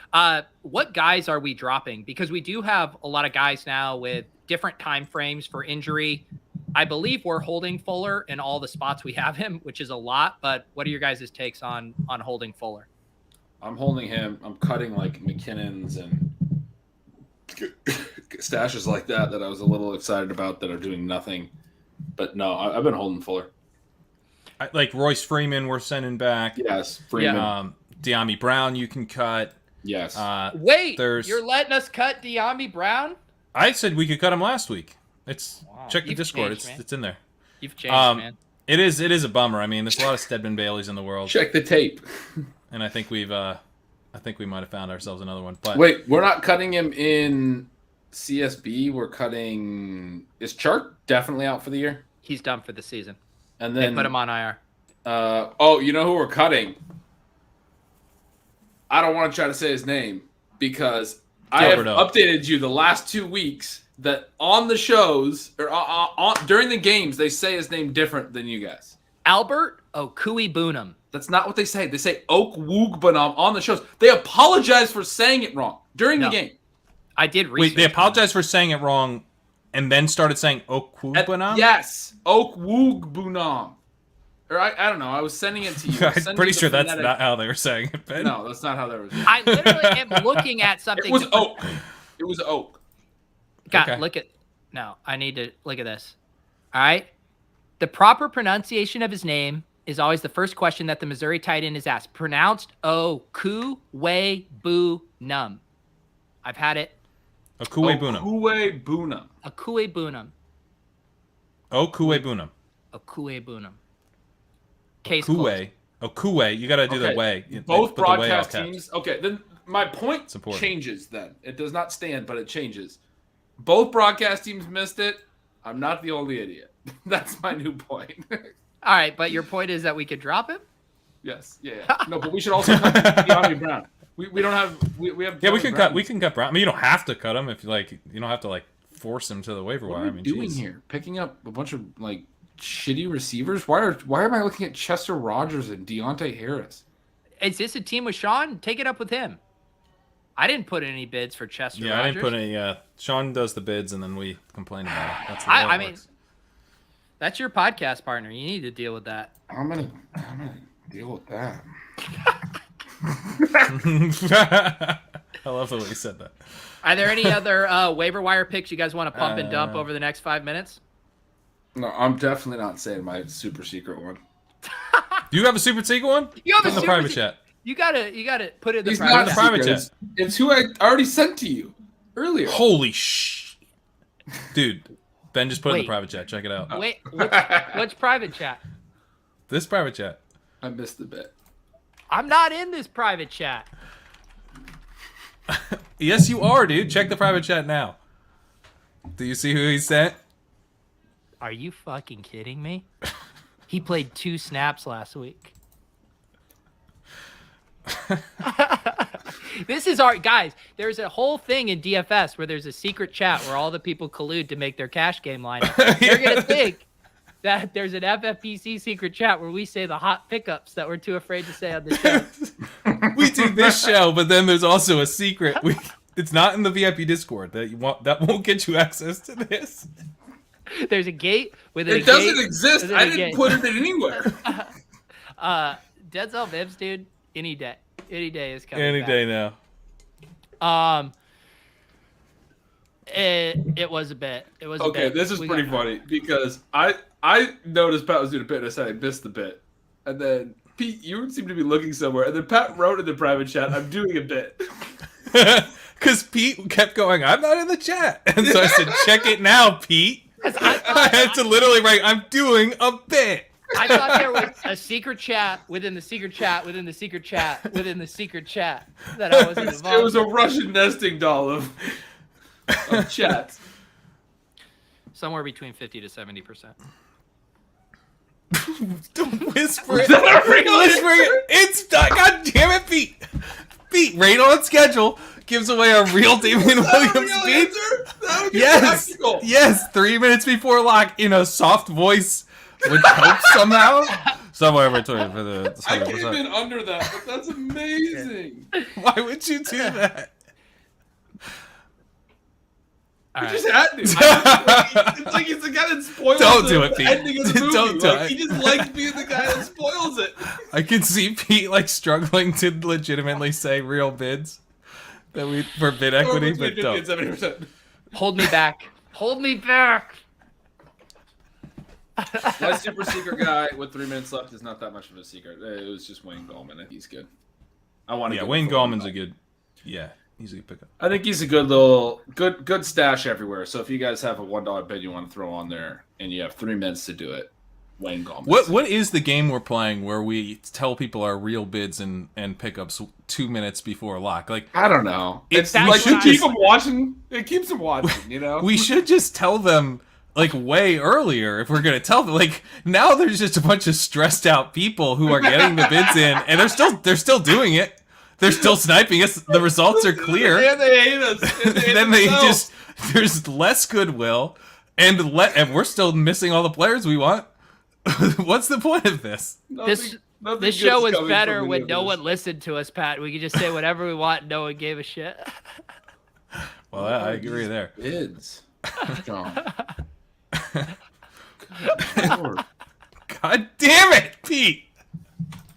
What guys are we dropping? Because we do have a lot of guys now with different time frames for injury. I believe we're holding Fuller in all the spots we have him, which is a lot. But what are your guys' takes on holding Fuller? I'm holding him. I'm cutting like McKinnon's and stashes like that I was a little excited about that are doing nothing. But no, I've been holding Fuller. Like Royce Freeman, we're sending back. Yes, Freeman. Yeah. De'Ami Brown, you can cut. Yes. Wait, you're letting us cut De'Ami Brown? I said we could cut him last week. Check the You've Discord. changed, man. It's in there. You've changed, man. It is a bummer. I mean, there's a lot of Stedman Baileys in the world, Check the tape. and I think we might have found ourselves another one. But Wait, we're not cutting him in CSB. We're cutting. Is Chark definitely out for the year? He's done for the season. And They then put him on IR. you know who we're cutting? I don't want to try to say his name because I have updated you the last 2 weeks that on the shows or during the games they say his name different than you guys. Albert Okuibunam. That's not what they say. They say Okwugbanam on the shows. They apologize for saying it wrong during the game. I did research. wait, they apologized for saying it wrong, and then started saying Okwugbanam? Yes, Okwugbunam. Or I don't know. I was sending it to you. I'm pretty sure that's not how they were saying it, Ben. No, that's not how they were saying it. I literally am looking at something. It was Oak. It was Oak. God, Okay. look at. No, I need to look at this. All right. The proper pronunciation of his name is always the first question that the Missouri tight end is asked. Pronounced Okuibunam. I've had it. Okuibunam. Okuibunam. Okuibunam. Okuibunam. Okuibunam. Case closed. Okue. You got to do the way. Both Put the way all broadcast caps. teams. Okay, then my point Support. changes then. It does not stand, but it changes. Both broadcast teams missed it. I'm not the only idiot. That's my new point. All right, but your point is that we could drop him? Yes. Yeah. No, but we should also cut De'Ami Brown. We don't have we have. Yeah, we De'Ami can Brown. cut. We can cut Brown. I mean, you don't have to cut him if you don't have to force him to the waiver What wire. are I we mean, doing geez. here? Picking up a bunch of shitty receivers. Why am I looking at Chester Rogers and Deontay Harris? Is this a team with Sean? Take it up with him. I didn't put any bids for Chester Yeah, Rogers. I didn't put any. Sean does the bids, and then we complain about it. That's the way I it mean, works. that's your podcast partner. You need to deal with that. I'm gonna deal with that. I love the way you said that. Are there any other waiver wire picks you guys want to pump and dump over the next 5 minutes? No, I'm definitely not saying my super secret one. Do you have a super secret one? You have Put in the private chat. You gotta put it in the He's private not chat. private secret. chat. It's who I already sent to you earlier. Holy sh! Dude, Ben just put it in Wait. the private chat. Check it out. Wait, what's private chat? This private chat. I missed the bit. I'm not in this private chat. Yes, you are, dude. Check the private chat now. Do you see who he sent? Are you fucking kidding me? He played 2 snaps last week. This is our guys. There's a whole thing in DFS where there's a secret chat where all the people collude to make their cash game lineup. They're gonna think that there's an FFPC secret chat where we say the hot pickups that we're too afraid to say on the show. We do this show, but then there's also a secret. It's not in the VIP Discord that won't get you access to this. There's a gate with It doesn't exist. within I a didn't gate. put it anywhere. Denzel Mims, dude. Any day is coming. Any back. day now. It was a bit. It was Okay, a bit. this is We pretty got- funny because I noticed Pat was doing a bit and I said I missed the bit. And then Pete, you seem to be looking somewhere. And then Pat wrote in the private chat, I'm doing a bit. Because Pete kept going, I'm not in the chat. And so I said, check it now, Pete. I had to literally write, I'm doing a bit. I thought there was a secret chat within the secret chat within the secret chat within the secret chat that I wasn't involved. It was a Russian nesting doll of chats. Somewhere between 50 to 70%. Don't whisper it. Is that a real Whisper answer? it. It's done. God damn it, Pete. Pete, right on schedule, gives away a real Damien Williams speech. That would be Yes. practical. Yes. 3 minutes before lock in a soft voice, which helps somehow. Somewhere between for the. I came in under that, but that's amazing. Why would you do that? All He right. just had to. It's like he's the guy that spoils Don't do the it, Pete. ending of the movie. Don't do Like, it. He just likes being the guy that spoils it. I can see Pete struggling to legitimately say real bids that we for bid equity, Or but between 50 don't. and 70%. Hold me back. Hold me back. My super secret guy with 3 minutes left is not that much of a secret. It was just Wayne Gallman, and he's good. I want to. Yeah, Wayne Gallman's a good. Yeah, He's a good pickup. I think he's a good stash everywhere. So if you guys have a $1 bid you want to throw on there, and you have 3 minutes to do it, Wayne Gallman. What is the game we're playing where we tell people our real bids and pickups 2 minutes before lock? Like, I don't know. It's like you keep them watching. It keeps them watching. You know. We should just tell them like way earlier if we're gonna tell them. Like now, there's just a bunch of stressed out people who are getting the bids in, and they're still doing it. They're still sniping us. The results are clear. And they hate us. And then there's less goodwill, and we're still missing all the players we want. What's the point of this? This show was better when no one listened to us, Pat. We could just say whatever we want. No one gave a shit. Well, I agree there. Bids, John. God damn it, Pete.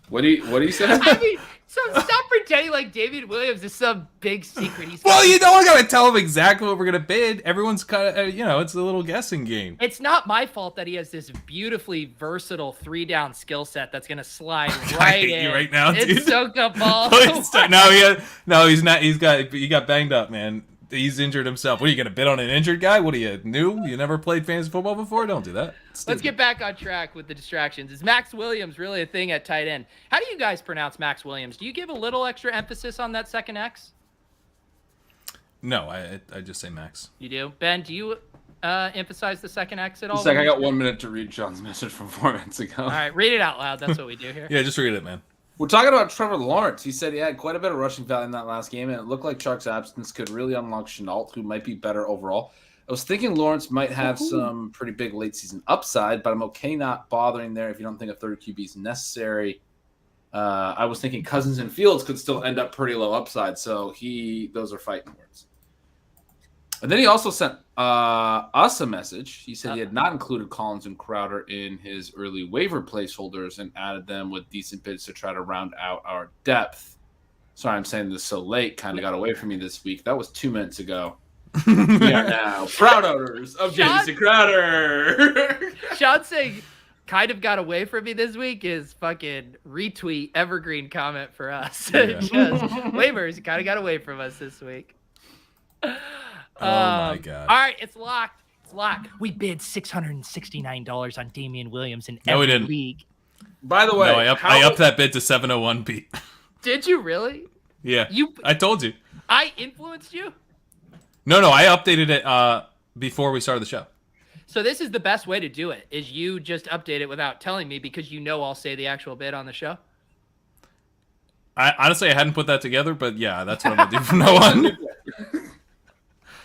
What do you say? I mean, so stop pretending like Damien Williams is some big secret. Well, you don't gotta tell him exactly what we're gonna bid. Everyone's kind of, it's a little guessing game. It's not my fault that he has this beautifully versatile 3-down skill set that's gonna slide right I hate in. you right now, dude. It's soak up all. No, he's not. He got banged up, man. He's injured himself. What are you gonna bid on an injured guy? What are you new? You never played fantasy football before? Don't do that. Let's get back on track with the distractions. Is Max Williams really a thing at tight end? How do you guys pronounce Max Williams? Do you give a little extra emphasis on that second X? No, I just say Max. You do, Ben. Do you emphasize the second X at all? It's like I got 1 minute to read John's message from 4 minutes ago. All right, read it out loud. That's what we do here. Yeah, just read it, man. We're talking about Trevor Lawrence. He said he had quite a bit of rushing value in that last game, and it looked like Chuck's absence could really unlock Chenault, who might be better overall. I was thinking Lawrence might have some pretty big late season upside, but I'm okay not bothering there if you don't think a third QB is necessary. I was thinking Cousins and Fields could still end up pretty low upside, so those are fighting words. And then he also sent us a message. He said he had not included Collins and Crowder in his early waiver placeholders and added them with decent bids to try to round out our depth. Sorry, I'm saying this so late. Kind of got away from me this week. That was 2 minutes ago. We are now proud owners of Jamison Crowder. Sean saying kind of got away from me this week is fucking retweet evergreen comment for us. Yeah. Waivers kind of got away from us this week. Oh my God. All right, it's locked. It's locked. We bid $669 on Damien Williams in every we didn't. league. By the way, No, I upped that bid to 701, Pete. Did you really? Yeah. I told you. I influenced you? No, I updated it before we started the show. So this is the best way to do it, is you just update it without telling me because I'll say the actual bid on the show? Honestly, I hadn't put that together, but yeah, that's what I'm going to do from now on.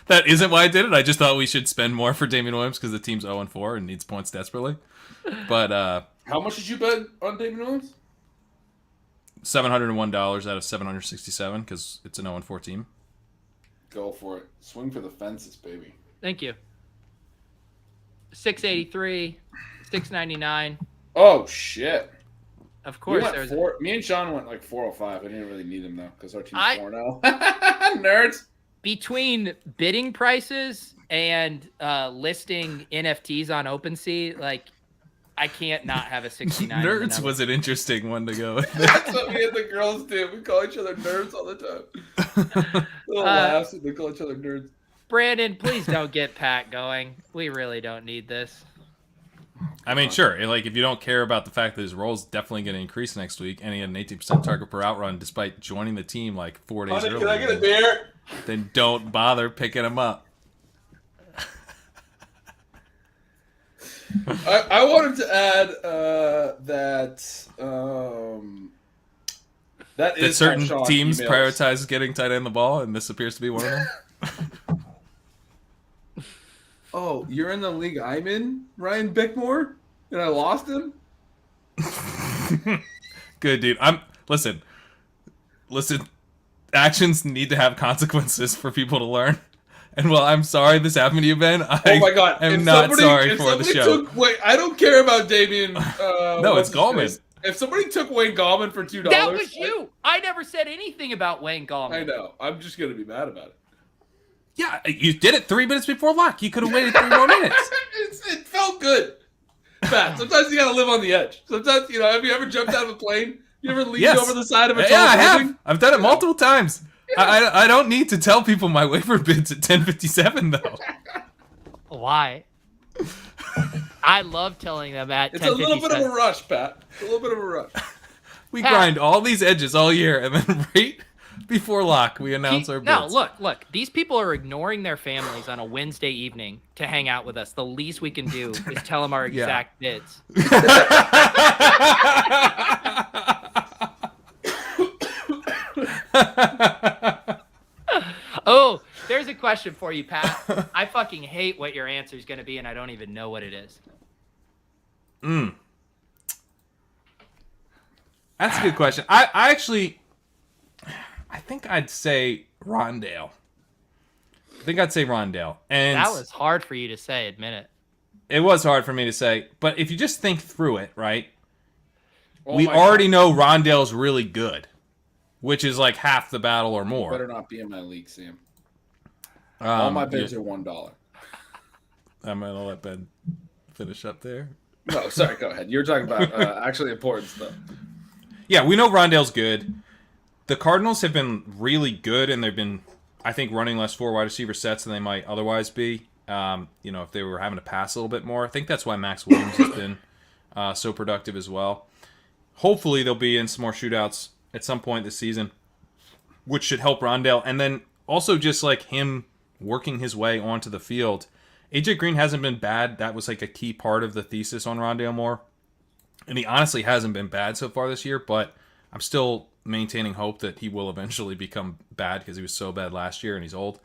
That isn't why I did it. I just thought we should spend more for Damien Williams because the team's 0-4 and needs points desperately. But how much did you bet on Damien Williams? $701 out of 767 because it's an 0-4 team. Go for it. Swing for the fences, baby. Thank you. 683, 699. Oh shit! Of course, me and Sean went like 405. I didn't really need him though because our team's 4-0. Nerds. Between bidding prices and listing NFTs on OpenSea, like I can't not have a 69. Nerds was an interesting one to go with. That's what me and the girls do. We call each other nerds all the time. Little laughs and they call each other nerds. Brandon, please don't get Pat going. We really don't need this. I mean, sure. Like, if you don't care about the fact that his role is definitely going to increase next week, and he had an 18% target per outrun despite joining the team like 4 days earlier, can I get a beer? Then don't bother picking him up. I wanted to add that certain teams prioritize getting tight end the ball, and this appears to be one of them. Oh, you're in the league I'm in, Ryan Bickmore, and I lost him? Good, dude. Listen. Actions need to have consequences for people to learn. And while I'm sorry this happened to you, Ben, oh my God. I'm not sorry for the show. I don't care about Damien. No, it's Gallman. If somebody took Wayne Gallman for $2, that was you. I never said anything about Wayne Gallman. I know. I'm just gonna be mad about it. Yeah, you did it 3 minutes before lock. You could have waited 3 more minutes. It felt good. Pat, sometimes you gotta live on the edge. Sometimes, have you ever jumped out of a plane? You ever leaned over the side of a Yeah, I have. I've done it multiple times. I don't need to tell people my waiver bids at 10:57 though. Why? I love telling them at 10:57. It's a little bit of a rush, Pat. A little bit of a rush. We Pat. grind all these edges all year, and then right before lock, we announce our bids. No, look. These people are ignoring their families on a Wednesday evening to hang out with us. The least we can do is tell them our exact bids. Oh, there's a question for you, Pat. I fucking hate what your answer is going to be, and I don't even know what it is. That's a good question. I think I'd say Rondale. And that was hard for you to say, admit it. It was hard for me to say, but if you just think through it, right? We already know Rondale's really good, which is like half the battle or more. Better not be in my league, Sam. All my bids are $1. I'm gonna let Ben finish up there. No, sorry, go ahead. You're talking about actually important stuff. Yeah, we know Rondale's good. The Cardinals have been really good, and they've been, I think, running less 4 wide receiver sets than they might otherwise be. If they were having to pass a little bit more. I think that's why Max Williams has been so productive as well. Hopefully, they'll be in some more shootouts at some point this season, which should help Rondale. And then also just like him working his way onto the field. AJ Green hasn't been bad. That was like a key part of the thesis on Rondale Moore. And he honestly hasn't been bad so far this year, but I'm still maintaining hope that he will eventually become bad because he was so bad last year and he's old.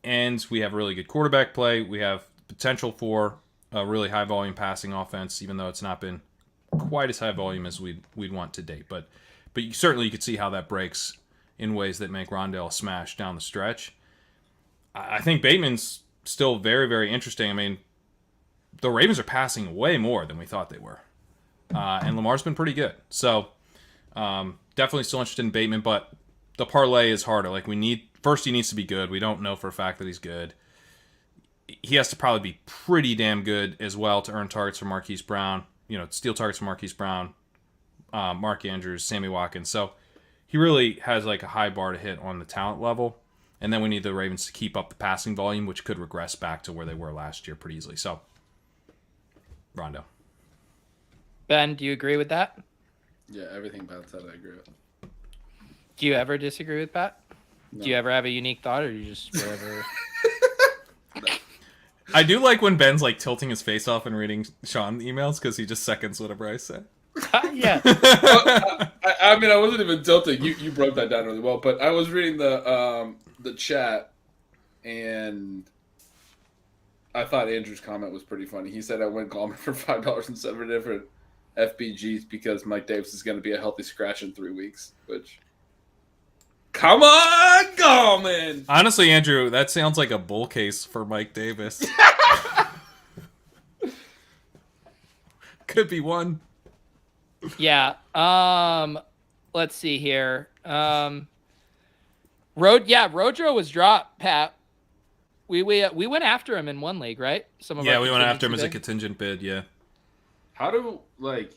And we have really good quarterback play. We have potential for a really high volume passing offense, even though it's not been quite as high volume as we'd want to date. But certainly you could see how that breaks in ways that make Rondale a smash down the stretch. I think Bateman's still very, very interesting. I mean, the Ravens are passing way more than we thought they were. And Lamar's been pretty good. So definitely still interested in Bateman, but the parlay is harder. Like he needs to be good. We don't know for a fact that he's good. He has to probably be pretty damn good as well to earn targets from Marquise Brown. Steal targets from Marquise Brown, Mark Andrews, Sammy Watkins. So he really has like a high bar to hit on the talent level. And then we need the Ravens to keep up the passing volume, which could regress back to where they were last year pretty easily. So, Rondo. Ben, do you agree with that? Yeah, everything Pat said I agree with. Do you ever disagree with Pat? No. Do you ever have a unique thought, or do you just whatever? I do like when Ben's like tilting his face off and reading Sean emails because he just seconds whatever I say. Yeah. I mean, I wasn't even tilting. You broke that down really well. But I was reading the chat, and I thought Andrew's comment was pretty funny. He said I went Gallman for $5 in 7 different FBGs because Mike Davis is going to be a healthy scratch in 3 weeks. Which, come on, Gallman! Honestly, Andrew, that sounds like a bull case for Mike Davis. Could be one. Yeah. Let's see here. Rodro was dropped, Pat. We went after him in one league, right? We went after him as a contingent bid, yeah. How do when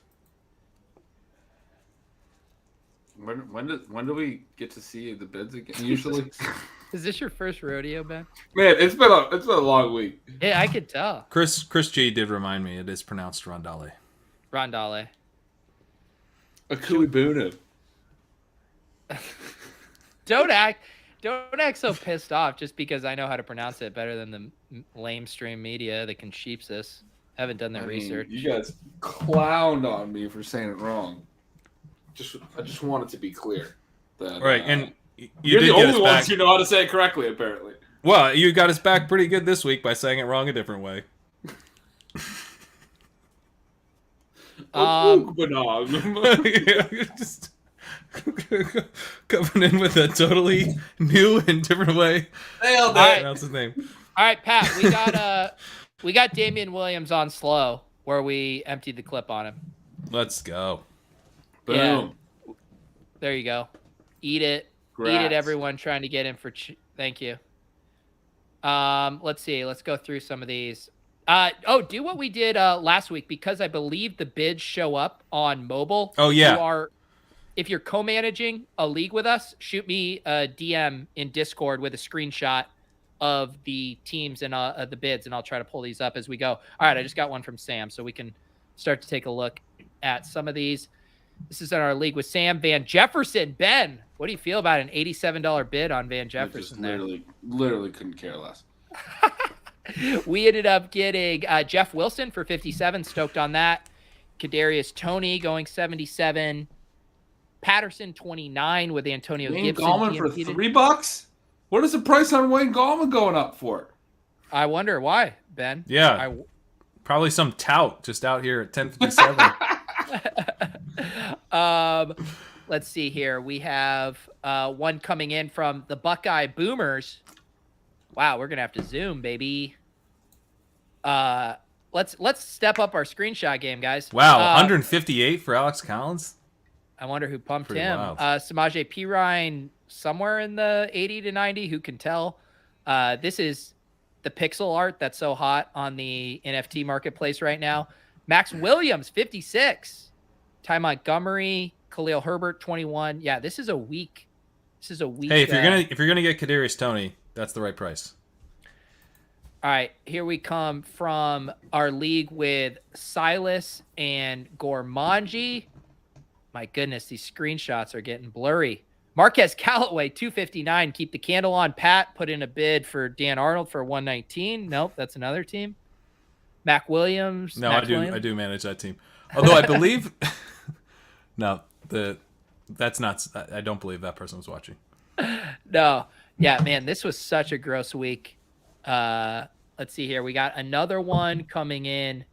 do we get to see the bids again? Usually, is this your first rodeo, Ben? Man, it's been a long week. Yeah, I could tell. Chris G did remind me it is pronounced Rondale. Rondale. Akui Boone. Don't act so pissed off just because I know how to pronounce it better than the lamestream media that can sheeps this. Haven't done their research. You guys clowned on me for saying it wrong. I just want it to be clear that right, and you're the only ones who know how to say it correctly, apparently. Well, you got us back pretty good this week by saying it wrong a different way. Just coming in with a totally new and different way. Nailed it. Pronounce his name. All right, Pat, we got Damien Williams on slow where we emptied the clip on him. Let's go. Boom. Yeah. There you go. Eat it. Congrats. Eat it, everyone trying to get in for thank you. Let's see. Let's go through some of these. Do what we did last week because I believe the bids show up on mobile. Oh, yeah. if you're co-managing a league with us, shoot me a DM in Discord with a screenshot of the teams and the bids, and I'll try to pull these up as we go. All right, I just got one from Sam, so we can start to take a look at some of these. This is in our league with Sam. Van Jefferson. Ben, what do you feel about an $87 bid on Van Jefferson there? Literally couldn't care less. We ended up getting Jeff Wilson for 57. Stoked on that. Kadarius Toney going 77. Patterson 29 with Antonio Wayne Gibson. Gallman for $3? What is the price on Wayne Gallman going up for? I wonder why, Ben. Yeah. Probably some tout just out here at 10:57. Let's see here. We have one coming in from the Buckeye Boomers. Wow, we're gonna have to zoom, baby. Let's step up our screenshot game, guys. Wow, 158 for Alex Collins. I wonder who pumped Pretty him. wild. Samaje Perine somewhere in the 80 to 90. Who can tell? This is the pixel art that's so hot on the NFT marketplace right now. Max Williams 56. Ty Montgomery, Khalil Herbert 21. Yeah, this is a week. Hey, if you're gonna get Kadarius Toney, that's the right price. All right, here we come from our league with Silas and Gormanji. My goodness, these screenshots are getting blurry. Marquez Callaway, 259. Keep the candle on. Pat put in a bid for Dan Arnold for 119. Nope, that's another team. Mac Williams. No, Max I Williams? do manage that team. Although I believe, that's not. I don't believe that person was watching. No, yeah, man, this was such a gross week. Let's see here. We got another one coming in.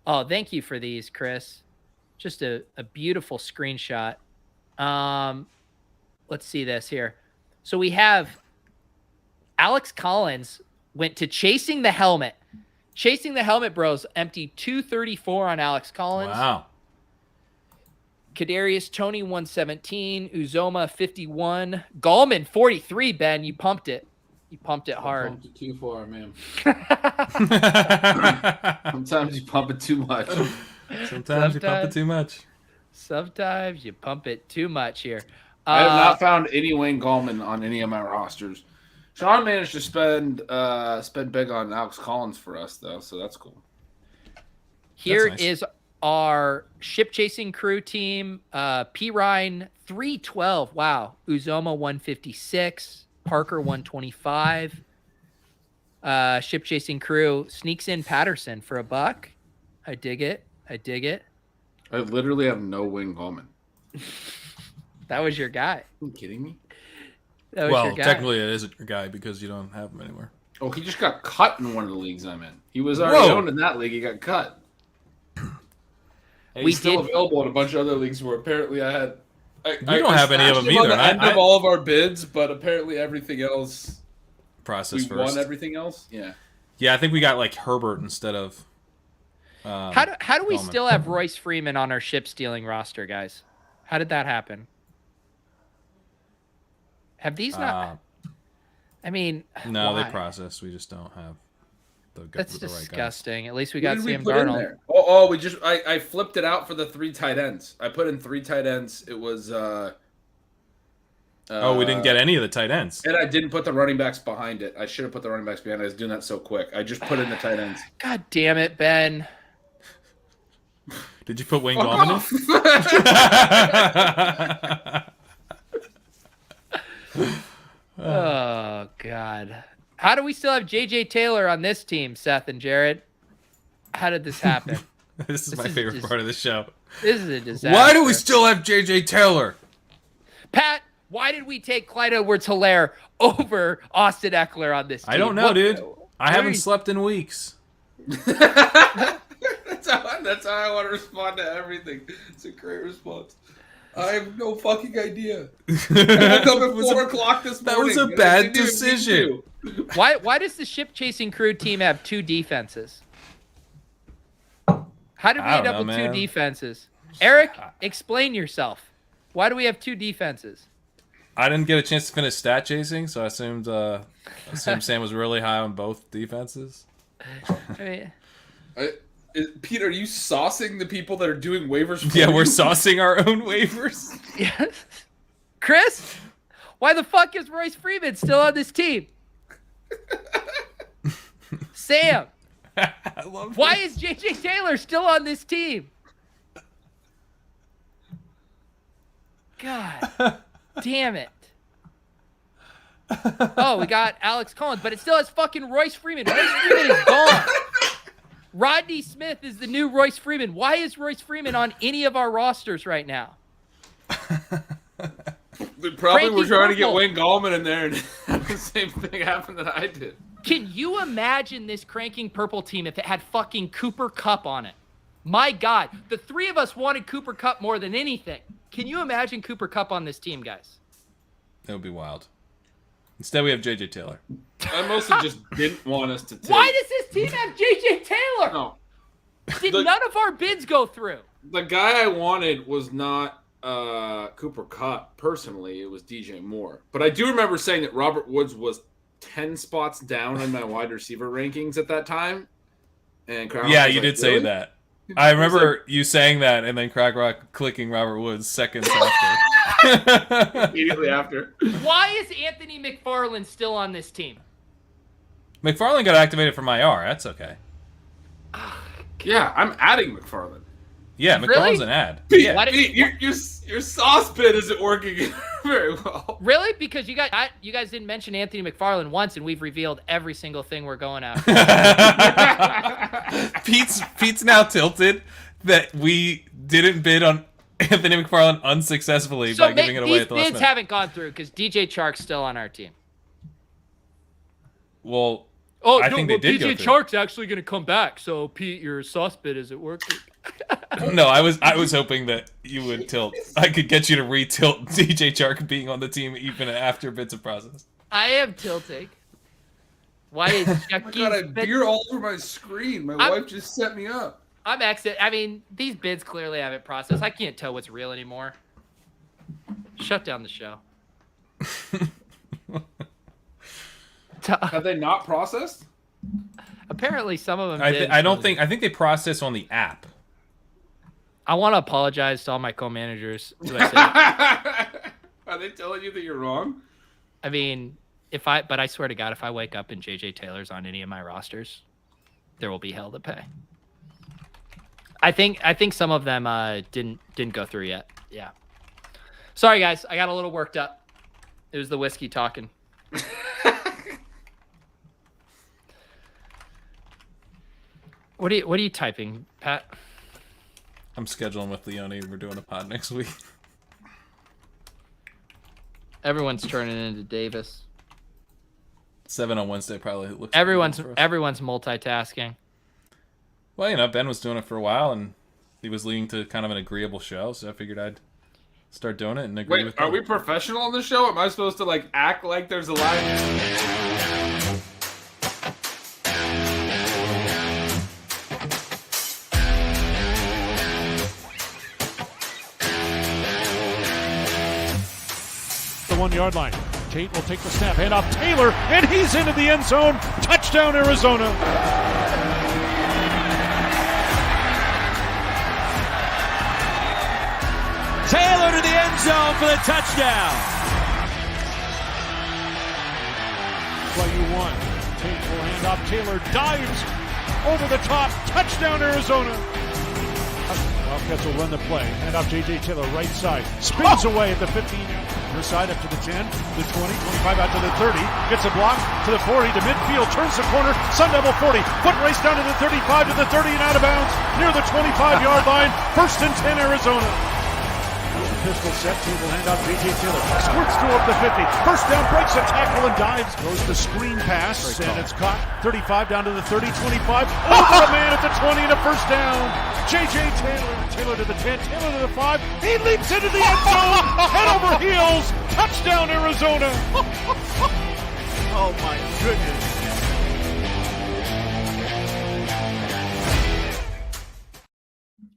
Oh, thank you for these, Chris. Just a beautiful screenshot. Let's see this here. So we have Alex Collins went to Chasing the Helmet. Chasing the Helmet Bros empty 234 on Alex Collins. Wow. Kadarius Toney 117, Uzoma 51, Gallman 43. Ben, you pumped it. You pumped it hard. Pumped it too far, man. Sometimes you pump it too much. Sometimes you pump it too much. Sometimes you pump it too much here. I have not found any Wayne Gallman on any of my rosters. Sean managed to spend big on Alex Collins for us, though, so that's cool. Here nice. is our ship chasing crew team. P. Ryan 312. Wow. Uzoma 156. Parker 125. Ship chasing crew sneaks in Patterson for $1. I dig it. I literally have no Wayne Gallman. That was your guy. Are you kidding me? That was Well, your guy. technically it isn't your guy because you don't have him anymore. Oh, he just got cut in one of the leagues I'm in. He was already owned in that league. He got cut. And he's still available in a bunch of other leagues where apparently I had. You don't have any of them either. On the end of all of our bids, but apparently everything else. Process we first. won everything else. Yeah. Yeah, I think we got like Herbert instead of. How do we Gallman. still have Royce Freeman on our ship stealing roster, guys? How did that happen? Have these not? I mean, no, why? they process. We just don't have That's the right guys. disgusting. At least we What got did we Sam put in Darnold. there? I flipped it out for the 3 tight ends. I put in 3 tight ends. It was. We didn't get any of the tight ends. And I didn't put the running backs behind it. I should have put the running backs behind it. I was doing that so quick. I just put in the tight ends. God damn it, Ben. Did you put Wayne Gallman in? Oh, God. How do we still have J.J. Taylor on this team, Seth and Jared? How did this happen? This is my favorite part of the show. This is a disaster. Why do we still have J.J. Taylor? Pat, why did we take Clyde Edwards-Helaire over Austin Eckler on this team? I don't know, dude. I haven't slept in weeks. That's how I want to respond to everything. It's a great response. I have no fucking idea. I woke up at 4 o'clock this morning. That was a bad decision. Why does the ship chasing crew team have 2 defenses? How did we end up with 2 defenses? Eric, explain yourself. Why do we have 2 defenses? I didn't get a chance to finish stat chasing, so I assumed Sam was really high on both defenses. I mean, Pete, are you saucing the people that are doing waivers for Yeah, you? we're saucing our own waivers. Yeah. Chris, why the fuck is Royce Freeman still on this team? Sam, I love why this. is JJ Taylor still on this team? God damn it. Oh, we got Alex Collins, but it still has fucking Royce Freeman. Royce Freeman is gone. Rodney Smith is the new Royce Freeman. Why is Royce Freeman on any of our rosters right now? They probably Frankie were trying to get Purple. Wayne Gallman in there, and the same thing happened that I did. Can you imagine this cranking purple team if it had fucking Cooper Kupp on it? My God, the three of us wanted Cooper Kupp more than anything. Can you imagine Cooper Kupp on this team, guys? That would be wild. Instead, we have JJ Taylor. I mostly just didn't want us to take. Why does this team have JJ Taylor? No. Did The- none of our bids go through? The guy I wanted was not Cooper Kupp personally. It was DJ Moore. But I do remember saying that Robert Woods was 10 spots down in my wide receiver rankings at that time. And Crakrok Yeah, was you like, did say "Really?" that. I remember you saying that, and then Crakrok clicking Robert Woods seconds after. Immediately after. Why is Anthony McFarland still on this team? McFarland got activated from IR. That's okay. Yeah, I'm adding McFarland. Yeah, Really? McFarland's an ad. Pete, Yeah. Why did- Pete, your sauce pit isn't working very well. Really? Because you guys didn't mention Anthony McFarland once, and we've revealed every single thing we're going after. Pete's now tilted that we didn't bid on Anthony McFarland unsuccessfully by giving it away at the last these bids minute. haven't gone through because DJ Chark's still on our team. Well, Oh, I think they did go DJ through. Chark's actually going to come back. So Pete, your sauce bid isn't working. no, I was hoping that you would tilt. I could get you to re-tilt DJ Chark being on the team even after bids are processed. I am tilting. Why is Oh my God, I Chucky's bid? beer all over my screen. My wife just set me up. I'm exit. I mean, these bids clearly haven't processed. I can't tell what's real anymore. Shut down the show. Have they not processed? Apparently, some of them I did. think they process on the app. I want to apologize to all my co-managers. Who I said. Are they telling you that you're wrong? I mean, but I swear to God, if I wake up and JJ Taylor's on any of my rosters, there will be hell to pay. I think some of them didn't go through yet. Yeah. Sorry guys, I got a little worked up. It was the whiskey talking. What are you typing, Pat? I'm scheduling with Leone. We're doing a pod next week. Everyone's turning into Davis. 7 on Wednesday probably looks. Everyone's for us. multitasking. Well, you know, Ben was doing it for a while, and he was leading to kind of an agreeable show, so I figured I'd start doing it and agree Wait, with are him. we professional on the show? Am I supposed to like act like there's a live? The 1 yard line. Tate will take the snap, hand off Taylor, and he's into the end zone. Touchdown, Arizona. Taylor to the end zone for the touchdown. Play you one. Tate will hand off Taylor, dives over the top. Touchdown, Arizona. Wildcats will run the play. Hand off J.J. Taylor, right side. Spins away at the 15. Her side up to the 10, the 20, 25 out to the 30. Gets a block to the 40 to midfield. Turns the corner. Sun Devil 40. Foot race down to the 35 to the 30 and out of bounds. Near the 25-yard line. First and 10, Arizona. Pistol set, table handoff, J.J. Taylor squirts through up the 50. First down, breaks a tackle and dives. Goes the screen pass, and it's caught. 35 down to the 30, 25. Over a man at the 20 and a first down. J.J. Taylor. Taylor to the 10, Taylor to the 5. He leaps into the end zone. Head over heels. Touchdown, Arizona. Oh my goodness.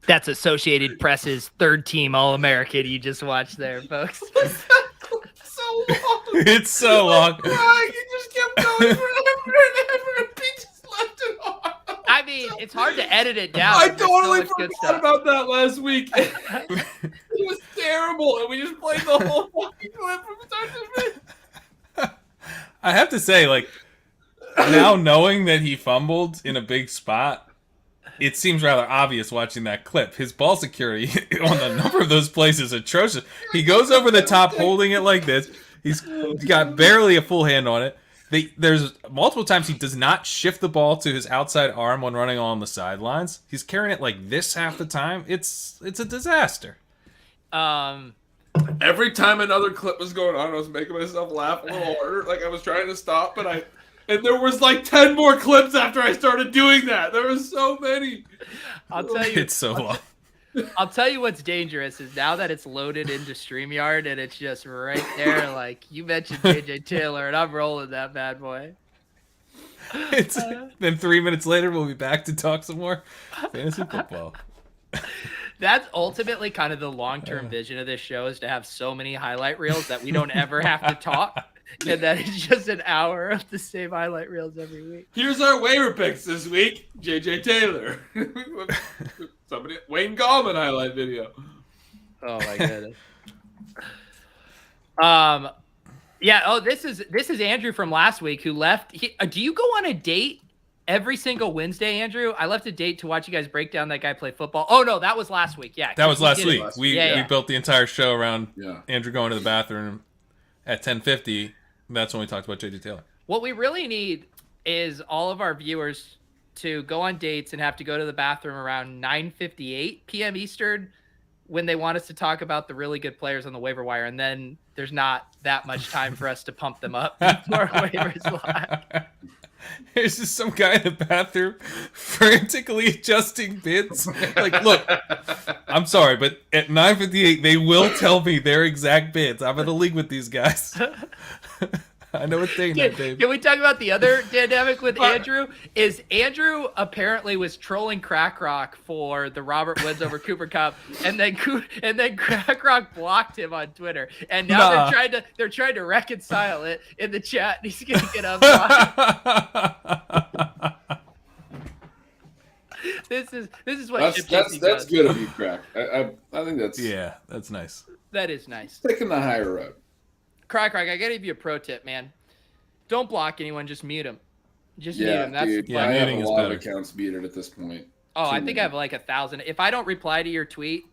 That's Associated Press's third team All-American you just watched there, folks. So long. It's so long. He just kept going forever and ever, and Pete just left it on. I mean, if it's hard to edit it down. I There's so totally much good forgot stuff. about that last week. It was terrible, and we just played the whole fucking clip from start to finish. I have to say, like, now knowing that he fumbled in a big spot, it seems rather obvious watching that clip. His ball security on a number of those plays is atrocious. He goes over the top holding it like this. He's got barely a full hand on it. There's multiple times he does not shift the ball to his outside arm when running on the sidelines. He's carrying it like this half the time. It's a disaster. Every time another clip was going on, I was making myself laugh a little harder. Like I was trying to stop, and there was like 10 more clips after I started doing that. There was so many. I'll tell you, It's so long. I'll tell you what's dangerous is now that it's loaded into StreamYard and it's just right there. Like you mentioned JJ Taylor, and I'm rolling that bad boy. Then 3 minutes later, we'll be back to talk some more fantasy football. That's ultimately kind of the long-term vision of this show, is to have so many highlight reels that we don't ever have to talk, and that it's just an hour of the same highlight reels every week. Here's our waiver picks this week. JJ Taylor. Wayne Gallman highlight video. Oh my goodness. Yeah. Oh, this is Andrew from last week who left. Do you go on a date every single Wednesday, Andrew? I left a date to watch you guys break down that guy play football. Oh no, that was last week. Yeah, That was last week. We built the entire show around Andrew going to the bathroom at 10:50. That's when we talked about JJ Taylor. What we really need is all of our viewers to go on dates and have to go to the bathroom around 9:58 p.m. Eastern when they want us to talk about the really good players on the waiver wire, and then there's not that much time for us to pump them up before waivers live. There's just some guy in the bathroom frantically adjusting bids. Like, look, I'm sorry, but at 9:58, they will tell me their exact bids. I'm in a league with these guys. I know it's saying that, Dave. Can we talk about the other dynamic with Andrew? Is Andrew apparently was trolling Crakrok for the Robert Woods over Cooper Kupp, and then Crakrok blocked him on Twitter, and now they're trying to reconcile it in the chat. And he's gonna get up. This is what that's good of you, Crack. I think that's nice. That is nice. Taking the higher road. Crakrok, I gotta give you a pro tip, man. Don't block anyone, just mute them. Just mute them. That's dude, I have a lot of accounts muted at this point. Oh, I think I have like 1,000. If I don't reply to your tweet,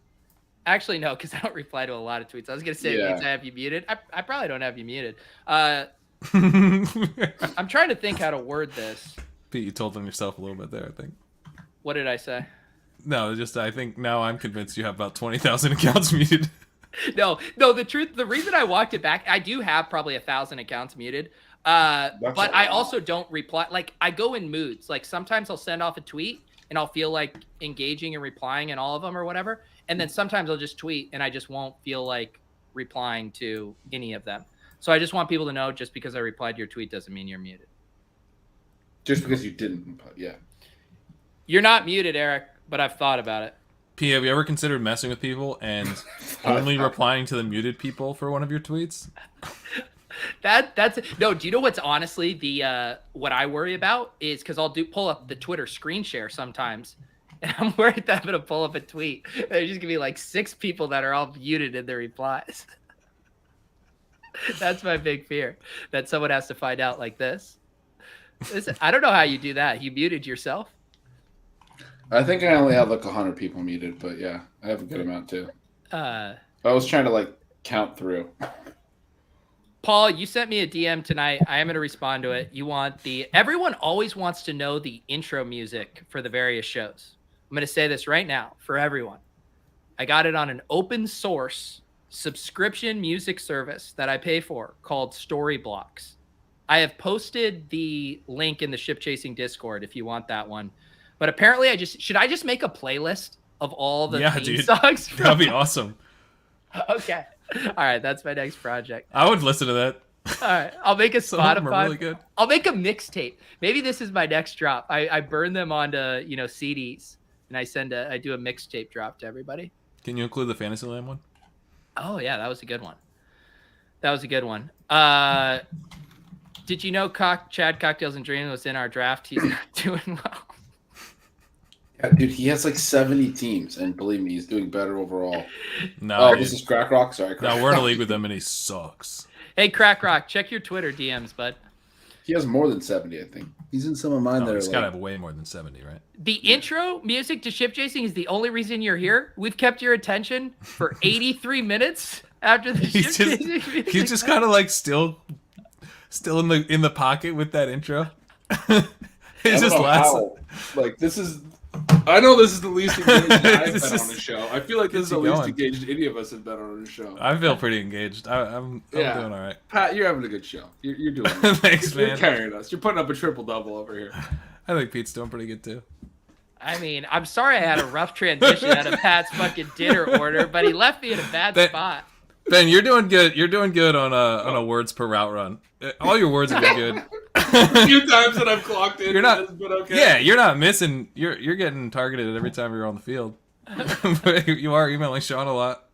actually no, because I don't reply to a lot of tweets. I was gonna say it means I have you muted. I probably don't have you muted. I'm trying to think how to word this. Pete, you told on yourself a little bit there, I think. What did I say? No, I think now I'm convinced you have about 20,000 accounts muted. No, the reason I walked it back, I do have probably 1,000 accounts muted. But I also don't reply. Like I go in moods. Like sometimes I'll send off a tweet and I'll feel like engaging and replying in all of them or whatever. And then sometimes I'll just tweet and I just won't feel like replying to any of them. So I just want people to know, just because I replied to your tweet doesn't mean you're muted. Just because you didn't, You're not muted, Eric, but I've thought about it. P, have you ever considered messing with people and only replying to the muted people for one of your tweets? No. Do you know what's honestly the what I worry about is because I'll pull up the Twitter screen share sometimes, and I'm worried that I'm gonna pull up a tweet. There's just gonna be like 6 people that are all muted in their replies. That's my big fear, that someone has to find out like this. I don't know how you do that. You muted yourself? I think I only have like 100 people muted, but yeah, I have a good amount too. I was trying to count through. Paul, you sent me a DM tonight. I am going to respond to it. Everyone always wants to know the intro music for the various shows. I'm going to say this right now for everyone. I got it on an open source subscription music service that I pay for called Storyblocks. I have posted the link in the Ship Chasing Discord if you want that one. But apparently should I just make a playlist of all the theme songs? That'd be awesome. Okay. All right, that's my next project. I would listen to that. All right, I'll make a Spotify. Really good. I'll make a mixtape. Maybe this is my next drop. I burn them onto CDs, and I do a mixtape drop to everybody. Can you include the Fantasyland one? Oh yeah, that was a good one. Did you know Chad Cocktails and Dreams was in our draft? He's not doing well. Yeah, dude, he has like 70 teams, and believe me, he's doing better overall. No, This is Crakrok. Sorry, no, we're in a league with him, and he sucks. Hey, Crakrok, check your Twitter DMs, bud. He has more than 70, I think. He's in some of mine No, that are he's like... got to have way more than 70, right? The intro music to Ship Chasing is the only reason you're here. We've kept your attention for 83 minutes after the Ship Chasing music. He's just kind of like still in the pocket with that intro. It's just last. Like, this is... I know this is the least engaged I've been This on is- the show. I feel like this is the keep least going. engaged any of us have been on the show. I feel pretty engaged. I'm doing all right. Pat, you're having a good show. You're doing it. Thanks, You're man. carrying us. You're putting up a triple-double over here. I think Pete's doing pretty good too. I mean, I'm sorry I had a rough transition out of Pat's fucking dinner order, but he left me in a bad spot. Ben, you're doing good. You're doing good on a words per route run. All your words have been good. A few times that I've clocked in, You're not. it's been okay. Yeah, you're not missing. You're getting targeted every time you're on the field. But you are emailing Sean a lot.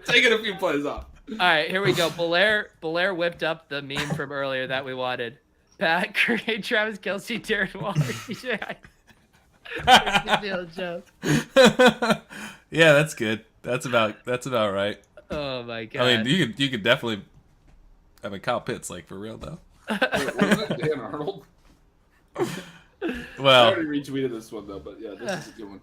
Taking a few plays off. All right, here we go. Belair whipped up the meme from earlier that we wanted. Pat, Curry, Travis Kelce, Darren Waller, Yeah, that's good. That's about right. Oh my god. I mean, you could definitely. I mean, Kyle Pitts, like for real though. Wait, wasn't it Dan Arnold? I Well, already retweeted this one though, but yeah, this is a good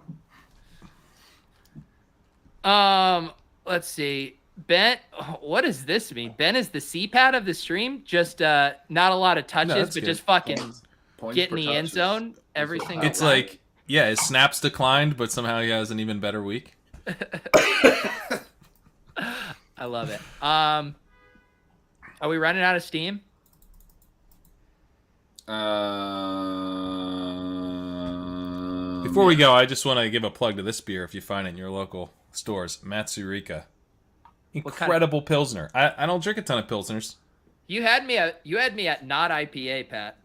one. Let's see. Ben, what does this mean? Ben is the C-pad of the stream. Just not a lot of touches, that's but good. just fucking Points get in per the touch end is- zone every single it's time. like his snaps declined, but somehow he has an even better week. I love it. Are we running out of steam? Before we go, I just want to give a plug to this beer if you find it in your local stores. Matsurika. Incredible Pilsner. I don't drink a ton of Pilsners. You had me at not IPA, Pat.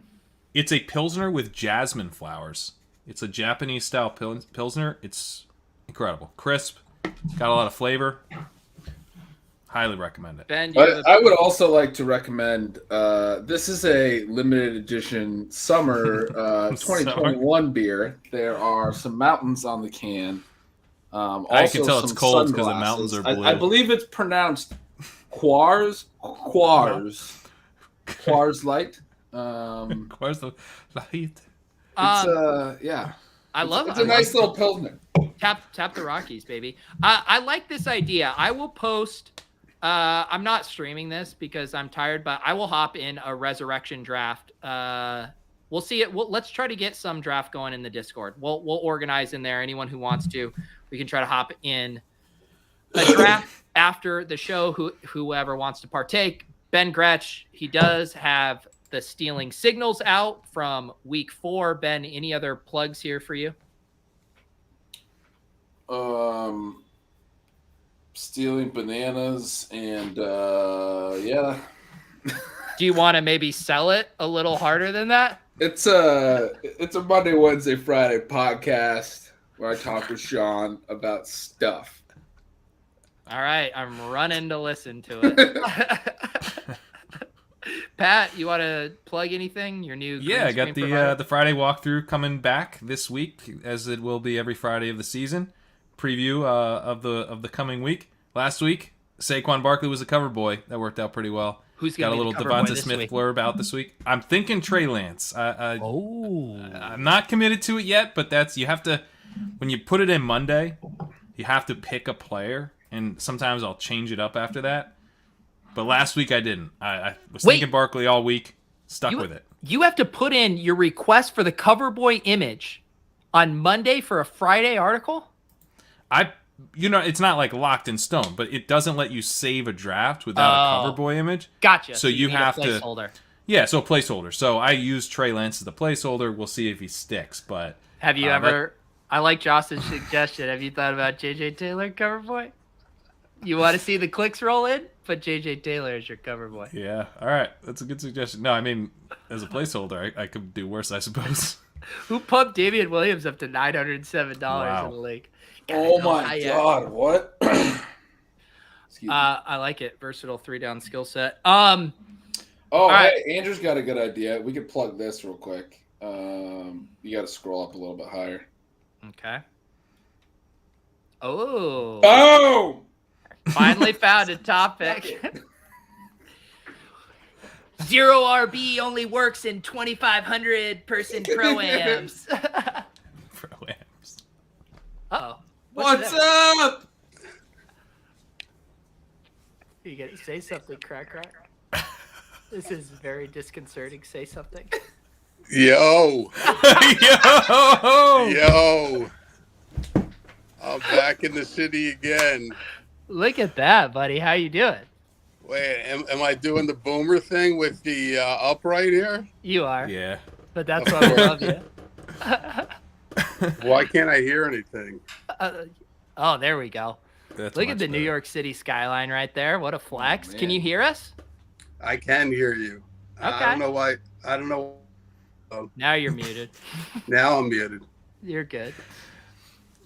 It's a Pilsner with jasmine flowers. It's a Japanese style Pilsner. It's incredible. Crisp. Got a lot of flavor. Highly recommend it. Ben, I would also like to recommend this is a limited edition summer 2021 beer. There are some mountains on the can. I can tell it's some cold because the sunglasses. mountains are blue. I believe it's pronounced Quarz Light. Where's the light? It's yeah. I love It's it. a nice little pilsner. Tap the Rockies, baby. I like this idea. I will post. I'm not streaming this because I'm tired, but I will hop in a resurrection draft. We'll see it. Let's try to get some draft going in the Discord. We'll organize in there. Anyone who wants to, we can try to hop in a draft after the show. Whoever wants to partake. Ben Gretsch, he does have the stealing signals out from week 4. Ben, any other plugs here for you? Stealing bananas and yeah. Do you want to maybe sell it a little harder than that? It's a Monday, Wednesday, Friday podcast where I talk with Sean about stuff. All right, I'm running to listen to it. Pat, you want to plug anything? Your new Yeah, I green got screen provider? the Friday walkthrough coming back this week, as it will be every Friday of the season. Preview of the coming week. Last week, Saquon Barkley was a cover boy. That worked out pretty well. Who's got gonna a be little the cover boy Devonta this Smith week? blurb out this week? I'm thinking Trey Lance. Oh, I'm not committed to it yet, but you have to, when you put it in Monday, you have to pick a player, and sometimes I'll change it up after that. But last week I didn't. I was thinking Barkley all week, stuck with it. You have to put in your request for the cover boy image on Monday for a Friday article? It's not like locked in stone, but it doesn't let you save a draft without a cover boy image. Gotcha. So you need have a placeholder. Yeah, so a placeholder. So I use Trey Lance as the placeholder. We'll see if he sticks. But Have you ever? I like Josh's suggestion. Have you thought about JJ Taylor cover boy? You want to see the clicks roll in? Put JJ Taylor as your cover boy. Yeah, all right, that's a good suggestion. No, I mean, as a placeholder, I could do worse, I suppose. Who pumped Damien Williams up to $907 Wow. in the league? Oh my God! What? I like it. Versatile 3-down skill set. Oh, right. hey, Andrew's got a good idea. We could plug this real quick. You got to scroll up a little bit higher. Okay. Oh. Oh! Finally found a topic. Zero RB only works in 2,500 person pro-ams. Pro-ams. Uh-oh. What's that? up? You gotta say something, Crakrok. This is very disconcerting. Say something. Yo, Yo! yo. I'm back in the city again. Look at that, buddy. How you doing? Wait, am I doing the boomer thing with the upright here? You are. Yeah. But that's why we love you. Why can't I hear anything? Oh, there we go. That's Look much at the New better. York City skyline right there. What a flex. man. Can you hear us? I can hear you. I Okay. don't know why. I don't know. Now you're muted. Now I'm muted. You're good.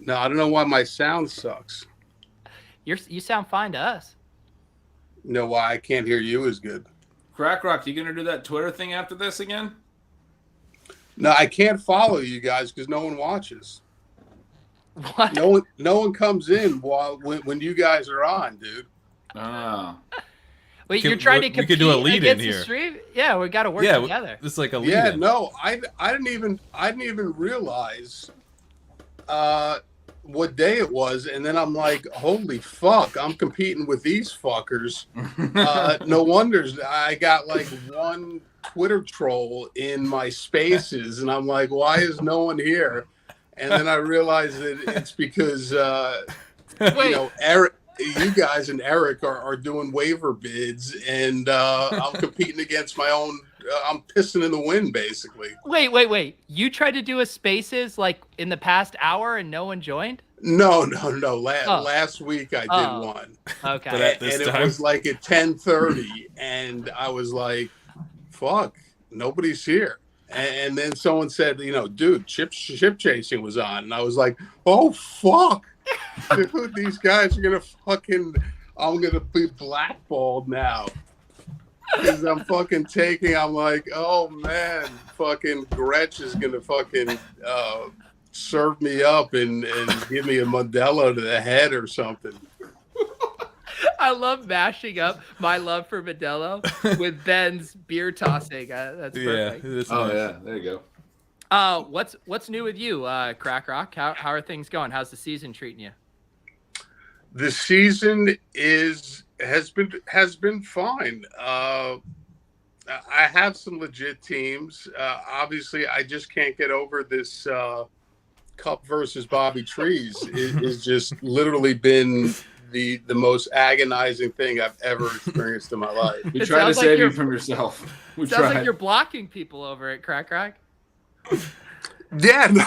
No, I don't know why my sound sucks. You sound fine to us. You know why I can't hear you as good? Crakrok, you gonna do that Twitter thing after this again? No, I can't follow you guys because no one watches. What? No one comes in when you guys are on, dude. Oh. Wait, Can- you're trying to we compete could do a lead in against the here. stream? Yeah, we got to work Yeah, together. it's like a lead. Yeah, no, I didn't even realize what day it was, and then I'm like, holy fuck, I'm competing with these fuckers. No wonder I got like one Twitter troll in my spaces, and I'm like, why is no one here? And then I realized that it's because Wait, Eric. You guys and Eric are doing waiver bids, and I'm competing against my own. I'm pissing in the wind, basically. wait. You tried to do a spaces like in the past hour and no one joined? No. Oh. Last week I did Oh. one, Okay. But at this and time? it was like at 10:30, and I was like, "Fuck, nobody's here." And then someone said, dude, ship chasing was on, and I was like, "Oh fuck." Dude, these guys are gonna I'm gonna be blackballed now because I'm I'm like, oh man, fucking Gretsch is gonna fucking serve me up and give me a Modelo to the head or something. I love mashing up my love for Modelo with Ben's beer tossing. That's Yeah. perfect. It's Oh nice. yeah, there you go. What's new with you, Crakrok? How are things going? How's the season treating you? The season has been fine. I have some legit teams. Obviously, I just can't get over this Kupp versus Bobby Trees. It's just literally been the most agonizing thing I've ever experienced in my life. We It tried to sounds like save you you're- from yourself. We Sounds tried. like you're blocking people over at Crakrok. Yeah, no.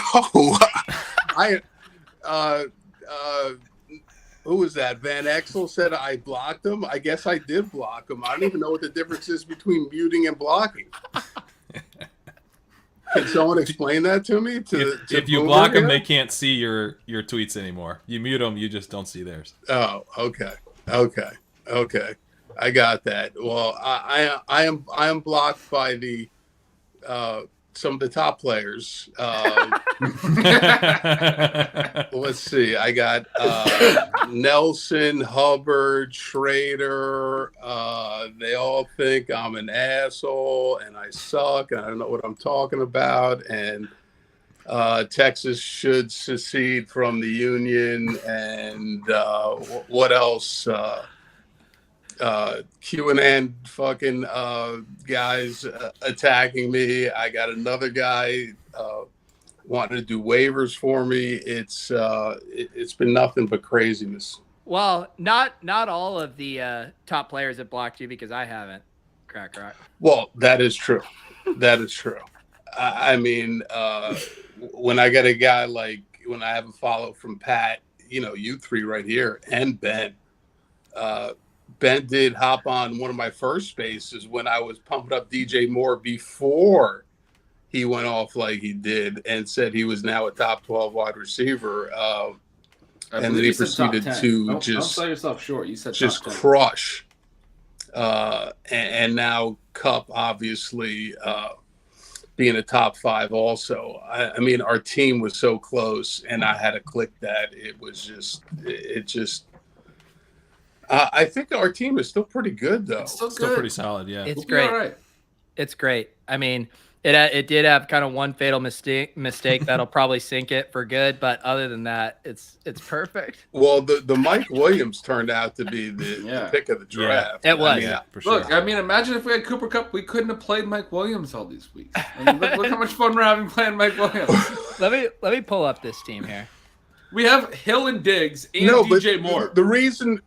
Who was that? Van Exel said I blocked him. I guess I did block him. I don't even know what the difference is between muting and blocking. Can someone explain that to me? If you Boomer block them, here? they can't see your tweets anymore. You mute them, you just don't see theirs. Oh, okay. I got that. Well, I am blocked by the some of the top players. Let's see. I got Nelson, Hubbard, Schrader. They all think I'm an asshole and I suck and I don't know what I'm talking about. And Texas should secede from the union. And what else? QAnon fucking guys attacking me. I got another guy wanting to do waivers for me. It's been nothing but craziness. Well, not all of the top players have blocked you because I haven't, Crakrok. Well, that is true. That is true. I mean, when I get a guy like when I have a follow from Pat, you three right here, and Ben. Ben did hop on one of my first spaces when I was pumping up DJ Moore before he went off like he did and said he was now a top 12 wide receiver. And then he proceeded to don't just sell yourself short. You said just top 10. crush. And now Kupp obviously being a top 5 also. I mean, our team was so close, and I had to click that. It was just I think our team is still pretty good, though. It's still Still pretty solid, yeah. It's We'll be great. all right. It's great. I mean, it did have kind of one fatal mistake that'll probably sink it for good, but other than that, it's perfect. Well, the Mike Williams turned out to be the pick of the draft. It was. Yeah, for sure. Look, I mean, imagine if we had Cooper Kupp, we couldn't have played Mike Williams all these weeks. I mean, look how much fun we're having playing Mike Williams. Let me pull up this team here. We have Hill and Diggs and DJ Moore. The reason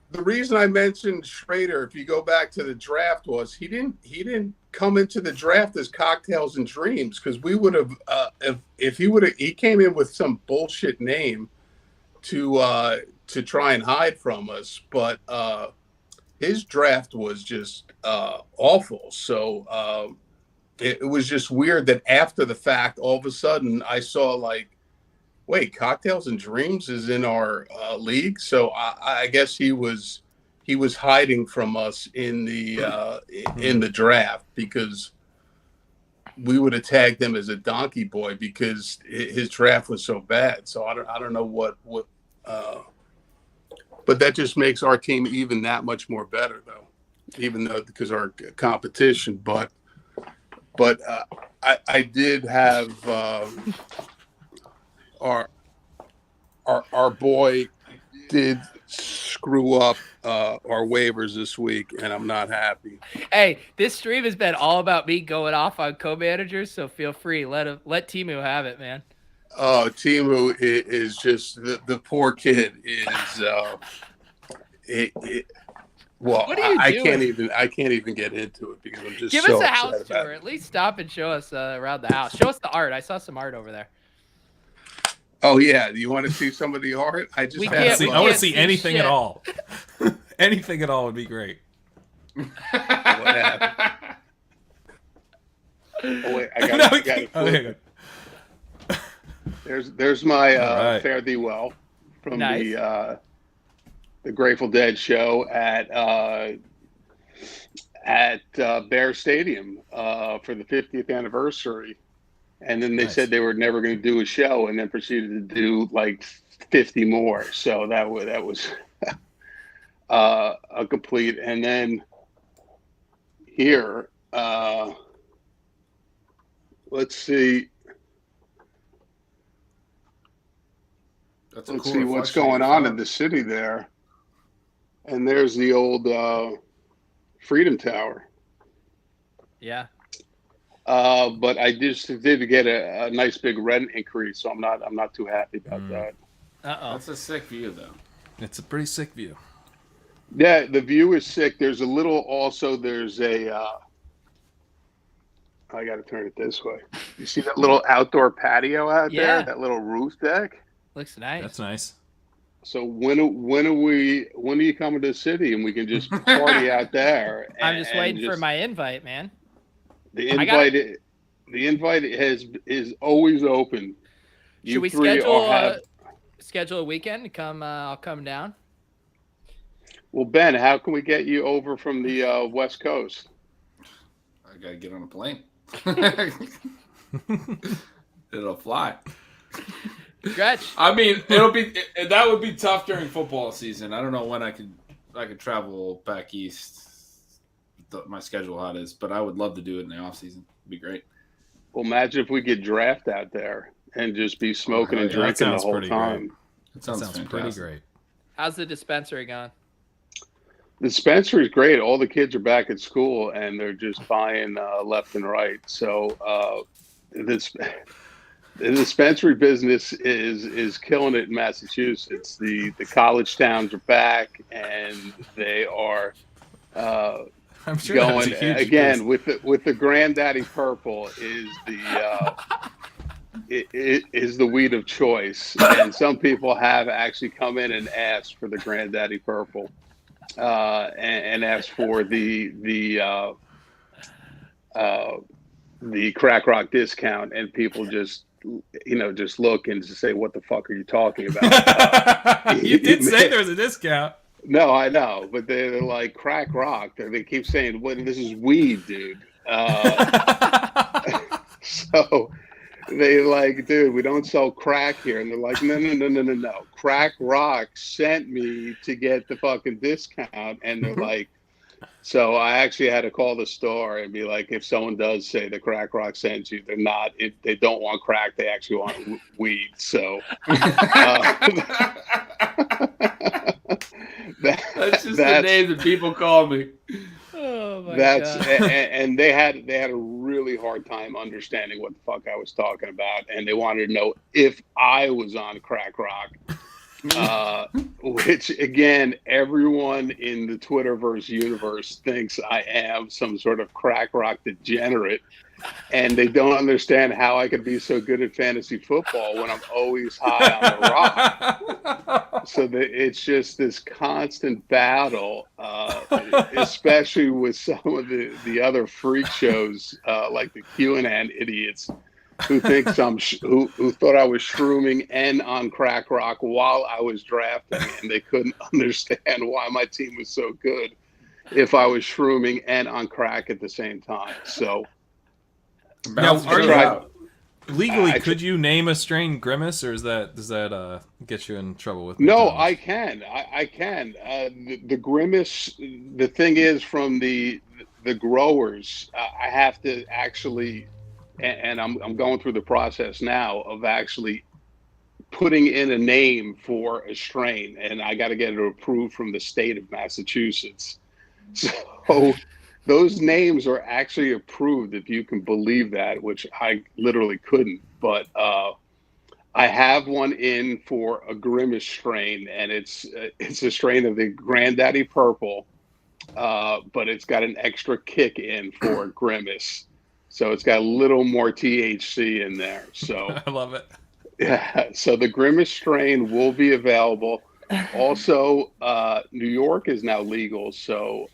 I mentioned Schrader, if you go back to the draft, was he didn't come into the draft as cocktails and dreams, because we would have if he came in with some bullshit name to try and hide from us, but his draft was just awful. So it was just weird that after the fact, all of a sudden I saw like, wait, Cocktails and Dreams is in our league. So I guess he was hiding from us in the draft, because we would have tagged him as a donkey boy because his draft was so bad. So I don't know what but that just makes our team even that much more better, though, even though because our competition. But I did have. Our boy did screw up our waivers this week, and I'm not happy. Hey, this stream has been all about me going off on co-managers, so feel free. Let Timu have it, man. Oh, Timu is just the poor kid is. Well, What are you doing? I can't even get into it because I'm just Give so us a upset house about tour. it. At least stop and show us around the house. Show us the art. I saw some art over there. Oh yeah, do you want to see some of the art? I We had can't- I we want to can't see see anything shit. at all. Anything at all would be great. what happened. Oh wait, I No, got we it. can't- oh, there you go. There's my All right. Fare Thee Well from Nice. the Grateful Dead show at Bear Stadium for the 50th anniversary, and then they Nice. said they were never going to do a show, and then proceeded to do like 50 more. So that was a complete. And then here, let's see. That's a Let's cool see what's reflection going of on the in the city there. And there's the old Freedom Tower. Yeah. But I just did get a nice big rent increase, so I'm not too happy about that. Uh-oh. That's a sick view, though. It's a pretty sick view. Yeah, the view is sick. There's a little also. There's a. I got to turn it this way. You see that little outdoor patio out Yeah. there? That little roof deck. Looks nice. That's nice. So when are you coming to the city and we can just party out there? I'm just and waiting for my invite, man. The I got invite is always open. Should we schedule a weekend to come? I'll come down. Well, Ben, how can we get you over from the West Coast? I gotta get on a plane. It'll fly. Gretch. I mean, that would be tough during football season. I don't know when I could travel back east. My schedule how it is, but I would love to do it in the off season. It'd be great. Well, imagine if we could draft out there and just be smoking and yeah, that drinking the sounds whole pretty time. That That sounds sounds pretty fantastic. great. How's the dispensary going? The dispensary is great. All the kids are back at school and they're just buying left and right. So the dispensary business is killing it in Massachusetts. The college towns are back and they are I'm sure that was going a huge again boost. with the Granddaddy Purple is the weed of choice, and some people have actually come in and asked for the Granddaddy Purple, and asked for the Crakrok discount, and people just look and just say, "What the fuck are you talking about?" You did say there was a discount. No, I know, but they're like Crakrok. They keep saying, "Well, this is weed, dude." So they like, dude, we don't sell crack here. And they're like, no. Crakrok sent me to get the fucking discount. And they're like, so I actually had to call the store and be like, if someone does say the Crakrok sends you, they're not, they don't want crack, they actually want weed. So that's just the name that people call me. Oh my God. And they had a really hard time understanding what the fuck I was talking about, and they wanted to know if I was on Crakrok, which again, everyone in the Twitterverse universe thinks I am some sort of Crakrok degenerate, and they don't understand how I could be so good at fantasy football when I'm always high on the rock. So it's just this constant battle, especially with some of the other freak shows like the QAnon idiots who thinks who thought I was shrooming and on Crakrok while I was drafting, and they couldn't understand why my team was so good if I was shrooming and on crack at the same time. So. Now, legally, could you name a strain Grimace, or does that get you in trouble with? No, McDonald's? I can. I can. The Grimace. The thing is, from the growers, I have to actually, and I'm going through the process now of actually putting in a name for a strain, and I got to get it approved from the state of Massachusetts. So. Those names are actually approved, if you can believe that, which I literally couldn't. But I have one in for a Grimace strain, and it's a strain of the Granddaddy Purple, but it's got an extra kick in for Grimace. So it's got a little more THC in there. So I love it. Yeah. So the Grimace strain will be available. Also, New York is now legal. So.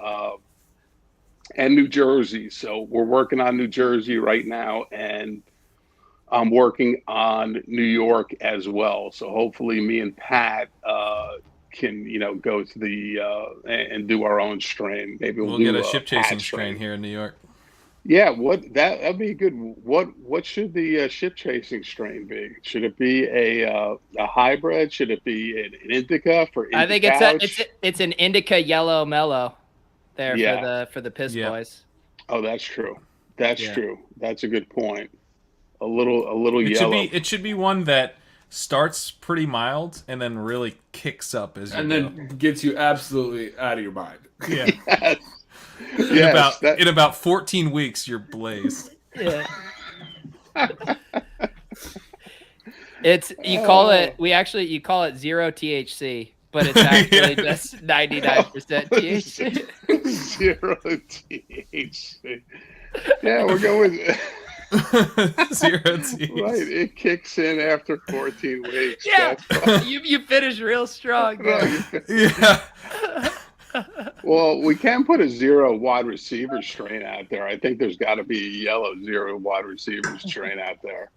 And New Jersey. So we're working on New Jersey right now, and I'm working on New York as well. So hopefully me and Pat can, go to the and do our own strain. Maybe we'll get a ship chasing strain here in New York. Yeah, that'd be good. What should the ship chasing strain be? Should it be a hybrid? Should it be an indica for indica? I think it's an indica yellow mellow. There for the Piss Boys. Oh, that's true. That's true. That's a good point. A little yellow. It should be one that starts pretty mild and then really kicks up as you go. Then gets you absolutely out of your mind. Yeah. In about 14 weeks, you're blazed. Yeah. You call it zero THC. But it's actually just 99% THC. Zero THC. Yeah, we're going zero THC. Right, it kicks in after 14 weeks. Yeah, you finish real strong. Yeah. Well, we can put a zero wide receiver strain out there. I think there's got to be a yellow zero wide receiver strain out there.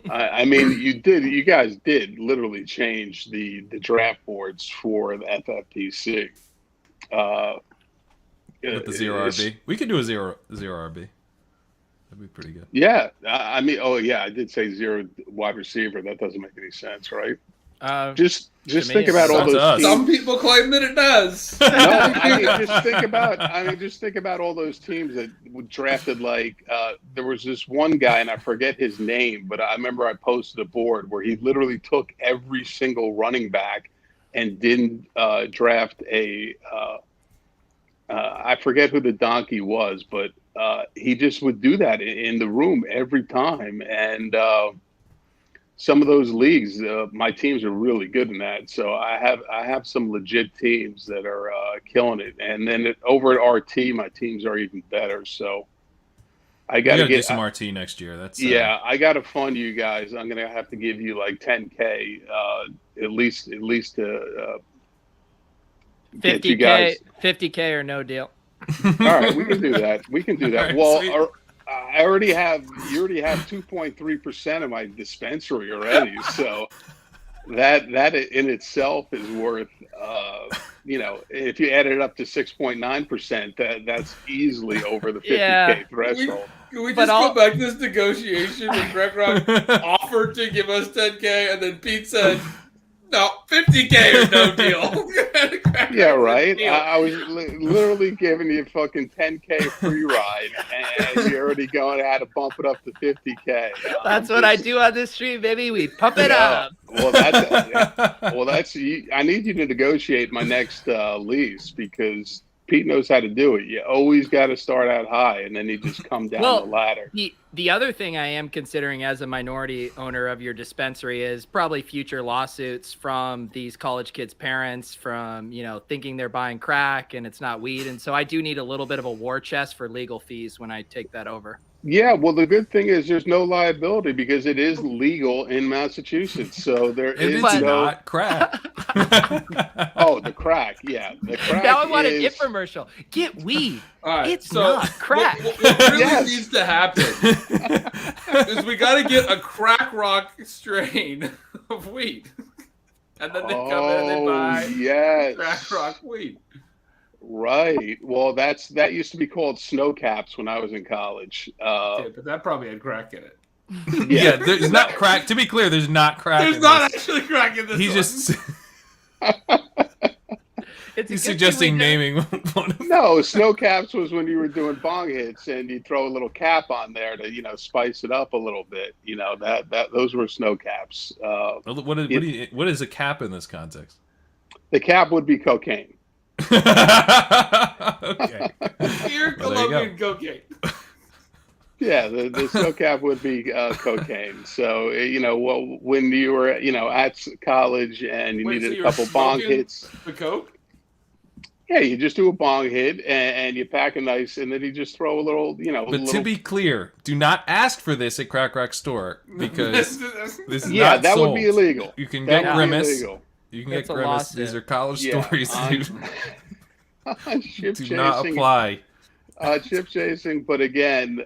I mean, you guys did literally change the draft boards for the FFPC. With the zero RB. We could do a zero RB. That'd be pretty good. Yeah. I mean, I did say zero wide receiver. That doesn't make any sense, right? Just think about all those teams. Some people claim that it does. No, I mean, just think about all those teams that drafted. Like, there was this one guy, and I forget his name, but I remember I posted a board where he literally took every single running back and didn't draft a. I forget who the donkey was, but he just would do that in the room every time, and. Some of those leagues, my teams are really good in that. So I have some legit teams that are killing it, and then over at RT, my teams are even better. So I got to get some RT next year. That's I got to fund you guys. I'm gonna have to give you like $10K at least to 50K, 50K or no deal. All right, we can do that. Right, well. sweet. You already have 2.3% of my dispensary already, so that in itself is worth if you add it up to 6.9%, that's easily over the 50K Yeah. threshold. Can we But just go back to this negotiation when Crakrok offered to give us 10K and then Pete said, no, 50K or no deal. Yeah, right. I was literally giving you fucking 10K free ride, and you're already going how to bump it up to 50K. That's what I do on this stream, baby. We pump it up. Well, that's. I need you to negotiate my next lease because Pete knows how to do it. You always got to start out high, and then you just come down the ladder. The other thing I am considering as a minority owner of your dispensary is probably future lawsuits from these college kids' parents from, thinking they're buying crack and it's not weed. And so I do need a little bit of a war chest for legal fees when I take that over. Yeah, well, the good thing is there's no liability because it is legal in Massachusetts. So there is not crack. Oh, the crack. Yeah, the crack. Now I want an infomercial. Get weed. All right, it's not crack. What really needs to happen is we got to get a Crakrok strain of weed, and then they come in and they buy Crakrok weed. Right. Well, that used to be called snow caps when I was in college. But that probably had crack in it. Yeah, there's not crack. To be clear, there's not crack. There's not actually crack in this. He's just. He's suggesting naming one of them. No, snow caps was when you were doing bong hits and you throw a little cap on there to spice it up a little bit. Those were snow caps. What is a cap in this context? The cap would be cocaine. Okay. Pure Colombian cocaine. Yeah, the snow cap would be cocaine. So when you were at college and you needed a couple bong hits, the coke. Yeah, you just do a bong hit and you pack a nice, and then you just throw a little, But to be clear, do not ask for this at Crakrok store because this is not that sold. would be illegal. You can get Grimace. You can get Grimace. Lawsuit. These are college stories. Ship do not apply. Chip chasing, but again,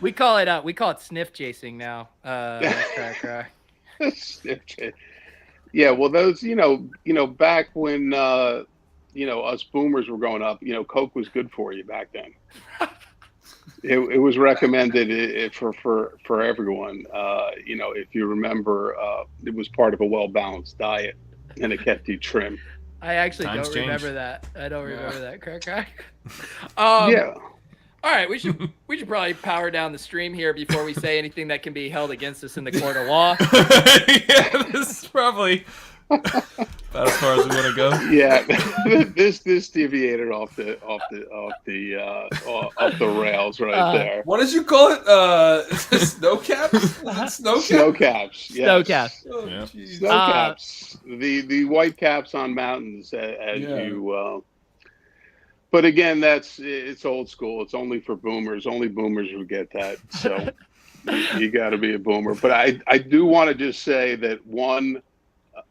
we call it sniff chasing now. Crakrok. Sniff chasing. Yeah, well, those, back when us boomers were growing up, Coke was good for you back then. It was recommended for everyone. If you remember, it was part of a well-balanced diet, and it kept you trim. I actually Times don't remember that. I don't remember that, Crakrok. Yeah. All right, we should probably power down the stream here before we say anything that can be held against us in the court of law. Yeah, this is probably about as far as we want to go. Yeah, this deviated off the rails right there. What did you call it? Snow caps? Snow caps. Yes. Snow caps. Oh, Yeah. Snow caps. The white caps on mountains, as you. But again, it's old school. It's only for boomers. Only boomers would get that. So you got to be a boomer. But I do want to just say that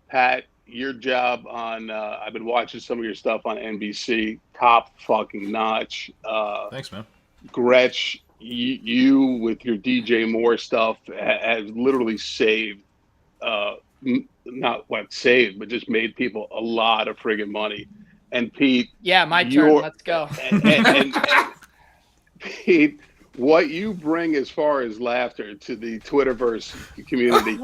Pat, your job on I've been watching some of your stuff on NBC, top fucking notch. Thanks, man. Gretch, you with your DJ Moore stuff has literally saved, not what saved, but just made people a lot of friggin' money. And Pete, yeah, my turn. Let's go. And Pete, what you bring as far as laughter to the Twitterverse community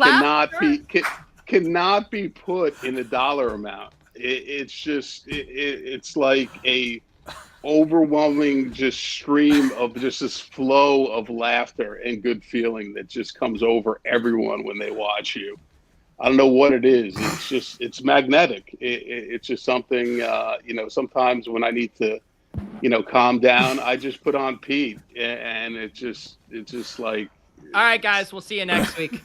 cannot be put in a dollar amount. It's like a overwhelming just stream of just this flow of laughter and good feeling that just comes over everyone when they watch you. I don't know what it is. It's magnetic. It's just something, sometimes when I need to, calm down, I just put on Pete and it's just like. All right, guys, we'll see you next week.